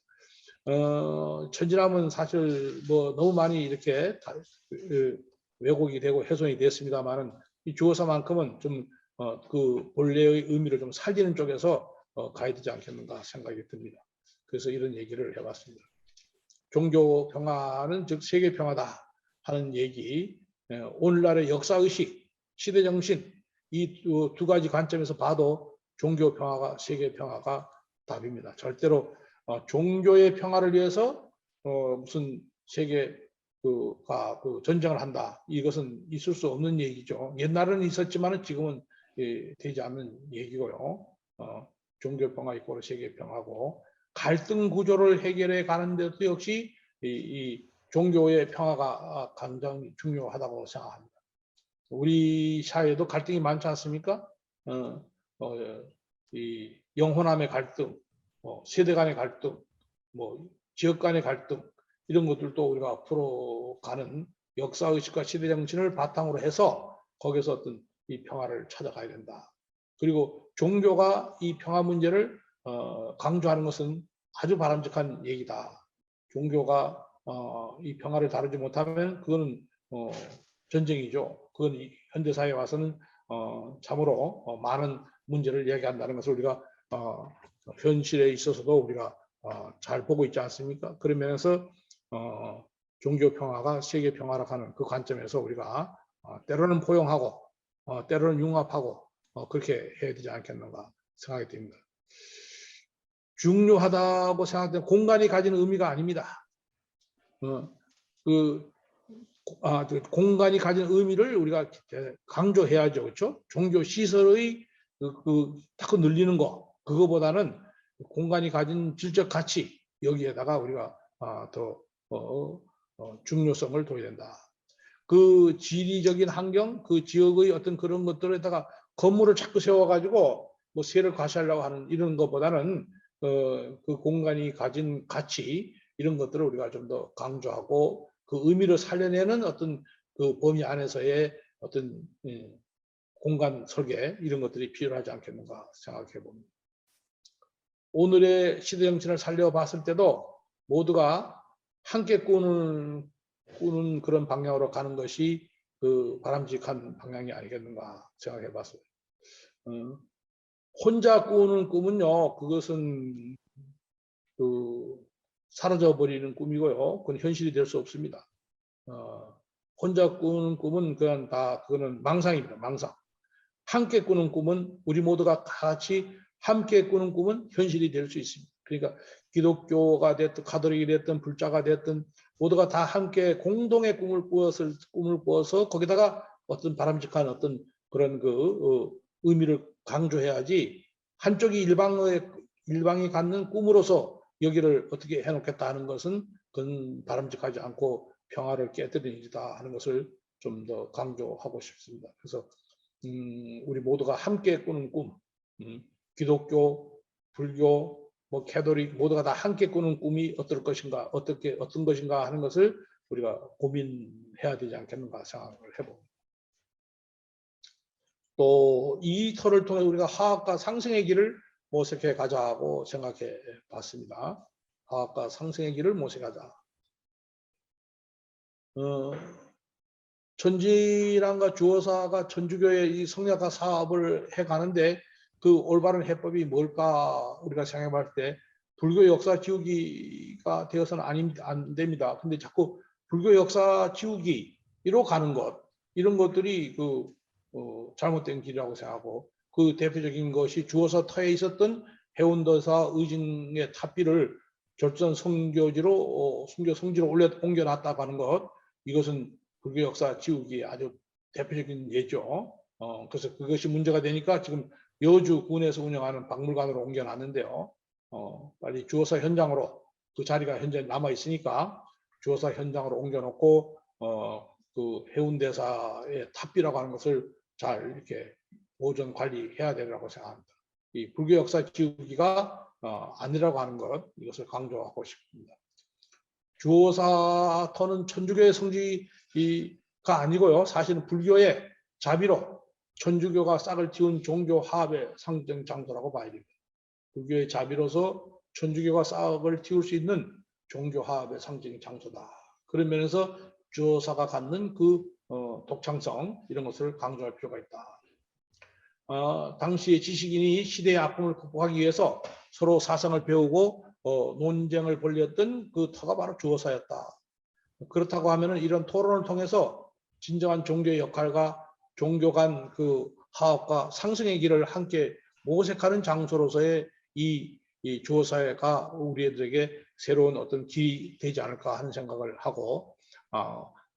천진암은 사실 뭐 너무 많이 이렇게 왜곡이 되고 훼손이 됐습니다만은 이 주어사만큼은 좀 그 본래의 의미를 좀 살리는 쪽에서 가야 되지 않겠는가 생각이 듭니다. 그래서 이런 얘기를 해봤습니다. 종교 평화는 즉 세계 평화다 하는 얘기, 오늘날의 역사의식, 시대정신 이 두 가지 관점에서 봐도 종교 평화가 세계 평화가 답입니다. 절대로 종교의 평화를 위해서 무슨 세계가 전쟁을 한다 이것은 있을 수 없는 얘기죠. 옛날에는 있었지만 지금은 되지 않는 얘기고요. 종교 평화 이꼬르 세계 평화고 갈등 구조를 해결해 가는 데도 역시 이 종교의 평화가 굉장히 중요하다고 생각합니다. 우리 사회에도 갈등이 많지 않습니까? 이 영혼함의 갈등, 세대 간의 갈등, 뭐 지역 간의 갈등 이런 것들도 우리가 풀어가는 역사의식과 시대정신을 바탕으로 해서 거기서 어떤 이 평화를 찾아가야 된다. 그리고 종교가 이 평화 문제를 강조하는 것은 아주 바람직한 얘기다. 종교가 이 평화를 다루지 못하면 그거는 전쟁이죠. 그건 현대 사회에 와서는 참으로 많은 문제를 얘기한다는 것을 우리가 현실에 있어서도 우리가 잘 보고 있지 않습니까? 그런 면에서 종교 평화가 세계 평화로 가는 그 관점에서 우리가 때로는 포용하고 때로는 융합하고 그렇게 해야 되지 않겠는가 생각이 듭니다. 중요하다고 생각되는 공간이 가지는 의미가 아닙니다. 공간이 가진 의미를 우리가 강조해야죠. 그렇죠? 종교 시설의 자꾸 늘리는 거 그거보다는 공간이 가진 질적 가치 여기에다가 우리가 더 중요성을 둬야 된다. 그 지리적인 환경, 그 지역의 어떤 그런 것들에다가 건물을 자꾸 세워가지고 뭐 세를 과시하려고 하는 이런 것보다는 그 공간이 가진 가치 이런 것들을 우리가 좀 더 강조하고 그 의미를 살려내는 어떤 그 범위 안에서의 어떤 공간 설계 이런 것들이 필요하지 않겠는가 생각해 봅니다. 오늘의 시대 정신을 살려봤을 때도 모두가 함께 꾸는 그런 방향으로 가는 것이 그 바람직한 방향이 아니겠는가 생각해 봤어요. 혼자 꾸는 꿈은요, 그것은 사라져 버리는 꿈이고요. 그건 현실이 될 수 없습니다. 혼자 꾸는 꿈은 그냥 그거는 망상입니다. 망상. 함께 꾸는 꿈은 우리 모두가 같이 함께 꾸는 꿈은 현실이 될 수 있습니다. 그러니까 기독교가 됐든 가톨릭이 됐든 불자가 됐든 모두가 다 함께 공동의 꿈을 꾸어서 거기다가 어떤 바람직한 어떤 그런 의미를 강조해야지 한쪽이 일방이 갖는 꿈으로서 여기를 어떻게 해놓겠다 하는 것은 그건 바람직하지 않고 평화를 깨뜨리는 일이다 하는 것을 좀 더 강조하고 싶습니다. 그래서 우리 모두가 함께 꾸는 꿈, 기독교, 불교, 뭐 캐톨릭 모두가 다 함께 꾸는 꿈이 어떨 것인가, 어떤 것인가 하는 것을 우리가 고민해야 되지 않겠는가 생각을 해봅니다. 또 이 터를 통해 우리가 화학과 상승의 길을 모색해 가자고 생각해 봤습니다. 화학과 상승의 길을 모색하자. 천지랑과 주어사가 천주교의 이 성약화 사업을 해가는데 그 올바른 해법이 뭘까 우리가 생각해 봤을 때 불교 역사 지우기가 되어서는 안 됩니다. 근데 자꾸 불교 역사 지우기로 가는 것 이런 것들이 잘못된 길이라고 생각하고 그 대표적인 것이 주어사 터에 있었던 해운도사 의징의 탑비를 절전 성교지로 순교 성지로 옮겨놨다고 하는 것 이것은 불교 역사 지우기 아주 대표적인 예죠. 그래서 그것이 문제가 되니까 지금 여주 군에서 운영하는 박물관으로 옮겨놨는데요. 빨리 주어사 현장으로 그 자리가 현재 남아 있으니까 주어사 현장으로 옮겨놓고 그 해운대사의 탑비라고 하는 것을 잘 이렇게 보존 관리해야 되라고 생각합니다. 이 불교 역사 지우기가 아니라고 하는 것 이것을 강조하고 싶습니다. 주어사터는 천주교의 성지가 아니고요. 사실은 불교의 자비로 천주교가 싹을 틔운 종교 화합의 상징 장소라고 봐야 됩니다. 불교의 자비로서 천주교가 싹을 틔울 수 있는 종교 화합의 상징 장소다. 그런 면에서 주어사가 갖는 그 독창성 이런 것을 강조할 필요가 있다. 당시의 지식인이 시대의 아픔을 극복하기 위해서 서로 사상을 배우고 논쟁을 벌였던 그 터가 바로 주어사였다. 그렇다고 하면 이런 토론을 통해서 진정한 종교의 역할과 종교 간 그 화합과 상승의 길을 함께 모색하는 장소로서의 이 주어사회가 우리들에게 새로운 어떤 길이 되지 않을까 하는 생각을 하고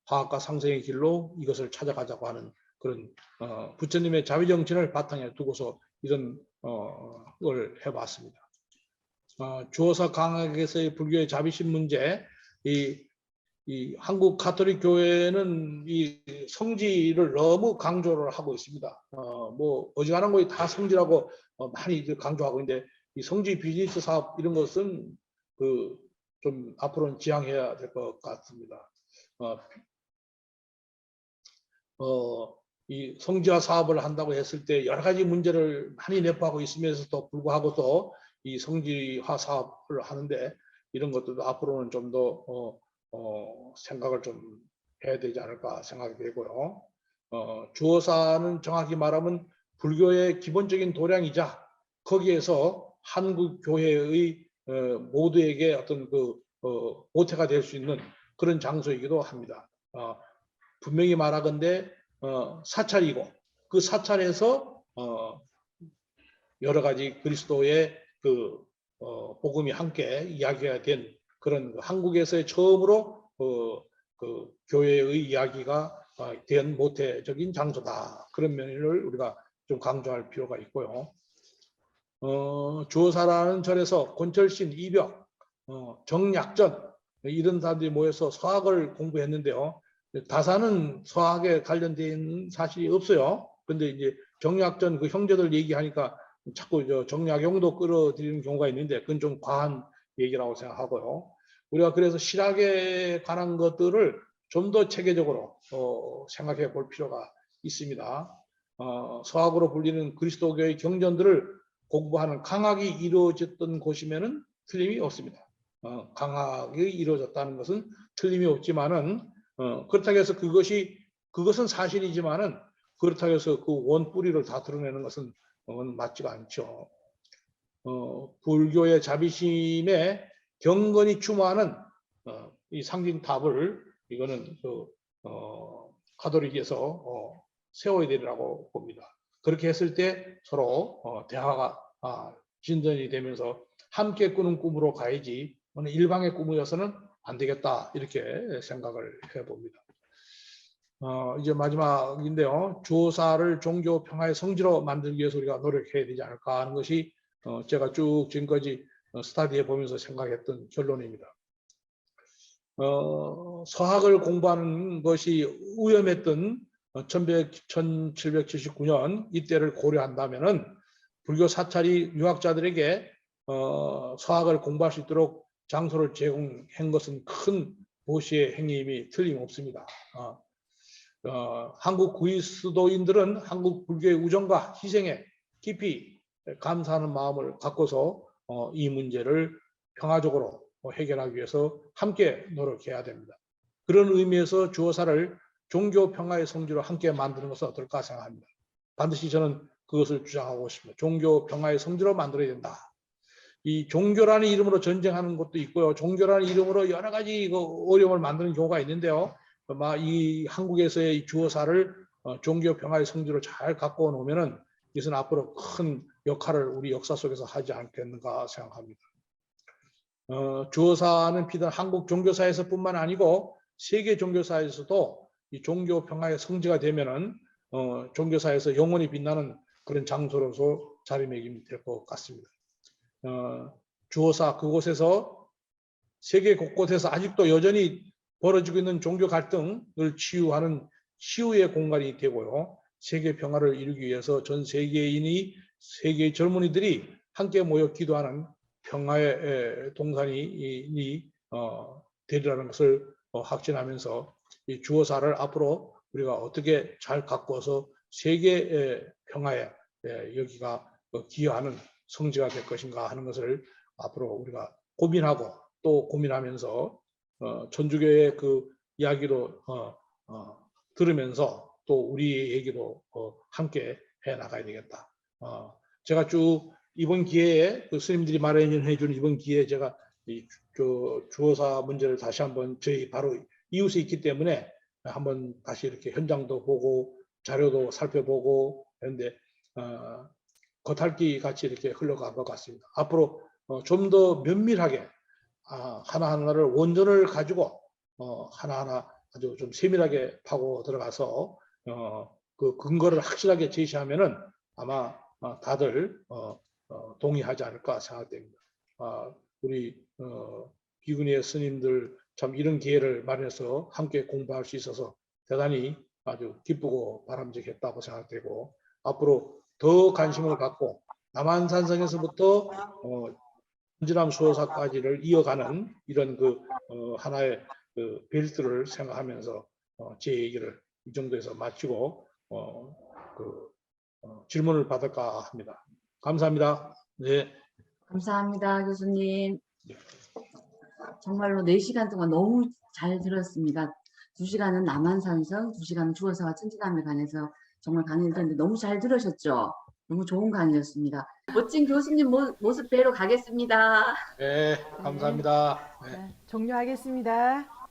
화합과 상승의 길로 이것을 찾아가자고 하는 그런 부처님의 자비 정신을 바탕에 두고서 이런 걸 해봤습니다. 주어사 강학에서의 불교의 자비심 문제, 이 한국 가톨릭 교회는 이 성지를 너무 강조를 하고 있습니다. 뭐 어지간한 거에 다 성지라고 많이 강조하고 있는데 이 성지 비즈니스 사업 이런 것은 좀 앞으로는 지양해야 될 것 같습니다. 이 성지화 사업을 한다고 했을 때 여러 가지 문제를 많이 내포하고 있으면서도 불구하고도 이 성지화 사업을 하는데 이런 것들도 앞으로는 좀 더 생각을 좀 해야 되지 않을까 생각이 되고요. 주어사는 정확히 말하면 불교의 기본적인 도량이자 거기에서 한국 교회의 모두에게 어떤 모태가 될 수 있는 그런 장소이기도 합니다. 분명히 말하건대 사찰이고 그 사찰에서 여러 가지 그리스도의 복음이 함께 이야기가 된 그런 한국에서의 처음으로 교회의 이야기가 된 모태적인 장소다. 그런 면을 우리가 좀 강조할 필요가 있고요. 주어사라는 절에서 권철신, 이벽, 정약전 이런 사람들이 모여서 서학을 공부했는데요. 다사는 서학에 관련된 사실이 없어요. 근데 이제 정약전 그 형제들 얘기하니까 자꾸 정약용도 끌어들이는 경우가 있는데 그건 좀 과한 얘기라고 생각하고요. 우리가 그래서 실학에 관한 것들을 좀 더 체계적으로 생각해 볼 필요가 있습니다. 서학으로 불리는 그리스도교의 경전들을 공부하는 강학이 이루어졌던 곳이면은 틀림이 없습니다. 강학이 이루어졌다는 것은 틀림이 없지만은 그렇다고 해서 그것은 사실이지만은 그렇다고 해서 그 원뿌리를 다 드러내는 것은 맞지가 않죠. 불교의 자비심에 경건이 추모하는 이 상징탑을 이거는 가톨릭에서 세워야 되리라고 봅니다. 그렇게 했을 때 서로 대화가 진전이 되면서 함께 꾸는 꿈으로 가야지 어느 일방의 꿈이어서는 안 되겠다 이렇게 생각을 해봅니다. 이제 마지막인데요. 주어사를 종교 평화의 성지로 만들기 위해서 우리가 노력해야 되지 않을까 하는 것이 제가 쭉 지금까지 스터디해 보면서 생각했던 결론입니다. 서학을 공부하는 것이 위험했던 1779년 이때를 고려한다면은 불교 사찰이 유학자들에게 서학을 공부할 수 있도록 장소를 제공한 것은 큰 보시의 행위임이 틀림없습니다. 한국 그리스도인들은 한국 불교의 우정과 희생에 깊이 감사하는 마음을 갖고서 이 문제를 평화적으로 해결하기 위해서 함께 노력해야 됩니다. 그런 의미에서 주어사를 종교 평화의 성지로 함께 만드는 것은 어떨까 생각합니다. 반드시 저는 그것을 주장하고 있습니다. 종교 평화의 성지로 만들어야 된다. 이 종교라는 이름으로 전쟁하는 것도 있고요. 종교라는 이름으로 여러 가지 어려움을 만드는 경우가 있는데요. 이 한국에서의 이 주어사를 종교 평화의 성지로 잘 갖고 놓으면은 이것은 앞으로 큰 역할을 우리 역사 속에서 하지 않겠는가 생각합니다. 주어사는 비단 한국 종교사에서뿐만 아니고 세계 종교사에서도 이 종교 평화의 성지가 되면은 종교사에서 영원히 빛나는 그런 장소로서 자리매김이 될 것 같습니다. 주어사 그곳에서 세계 곳곳에서 아직도 여전히 벌어지고 있는 종교 갈등을 치유하는 치유의 공간이 되고요. 세계 평화를 이루기 위해서 전 세계인이 세계의 젊은이들이 함께 모여 기도하는 평화의 동산이 되리라는 것을 확신하면서 이 주어사를 앞으로 우리가 어떻게 잘 가꾸어서 세계의 평화에 여기가 기여하는 성지가 될 것인가 하는 것을 앞으로 우리가 고민하고 또 고민하면서 천주교의 그 이야기도 들으면서 또 우리 얘기도 함께 해 나가야 되겠다. 제가 쭉 이번 기회에 그 스님들이 마련해 준 이번 기회에 제가 이 주어사 문제를 다시 한번 저희 바로 이웃에 있기 때문에 한번 다시 이렇게 현장도 보고 자료도 살펴보고 했는데 겉핥기 같이 이렇게 흘러간 것 같습니다. 앞으로 좀 더 면밀하게 하나하나를 원전을 가지고 하나하나 아주 좀 세밀하게 파고 들어가서 그 근거를 확실하게 제시하면은 아마 다들 동의하지 않을까 생각됩니다. 우리 비구니의 스님들 참 이런 기회를 마련해서 함께 공부할 수 있어서 대단히 아주 기쁘고 바람직했다고 생각되고 앞으로 더 관심을 갖고 남한산성에서부터 천지남 수호사까지를 이어가는 이런 하나의 벨트를 생각하면서 제 얘기를 이 정도에서 마치고 질문을 받을까 합니다. 감사합니다. 네. 감사합니다, 교수님. 정말로 4시간 동안 너무 잘 들었습니다. 2시간은 남한산성, 2시간은 주어사와 천지남에 관해서 정말 강의를 들었는데 너무 잘 들으셨죠? 너무 좋은 강의였습니다. 멋진 교수님 모습 뵈러 가겠습니다. 네, 감사합니다. 네. 종료하겠습니다.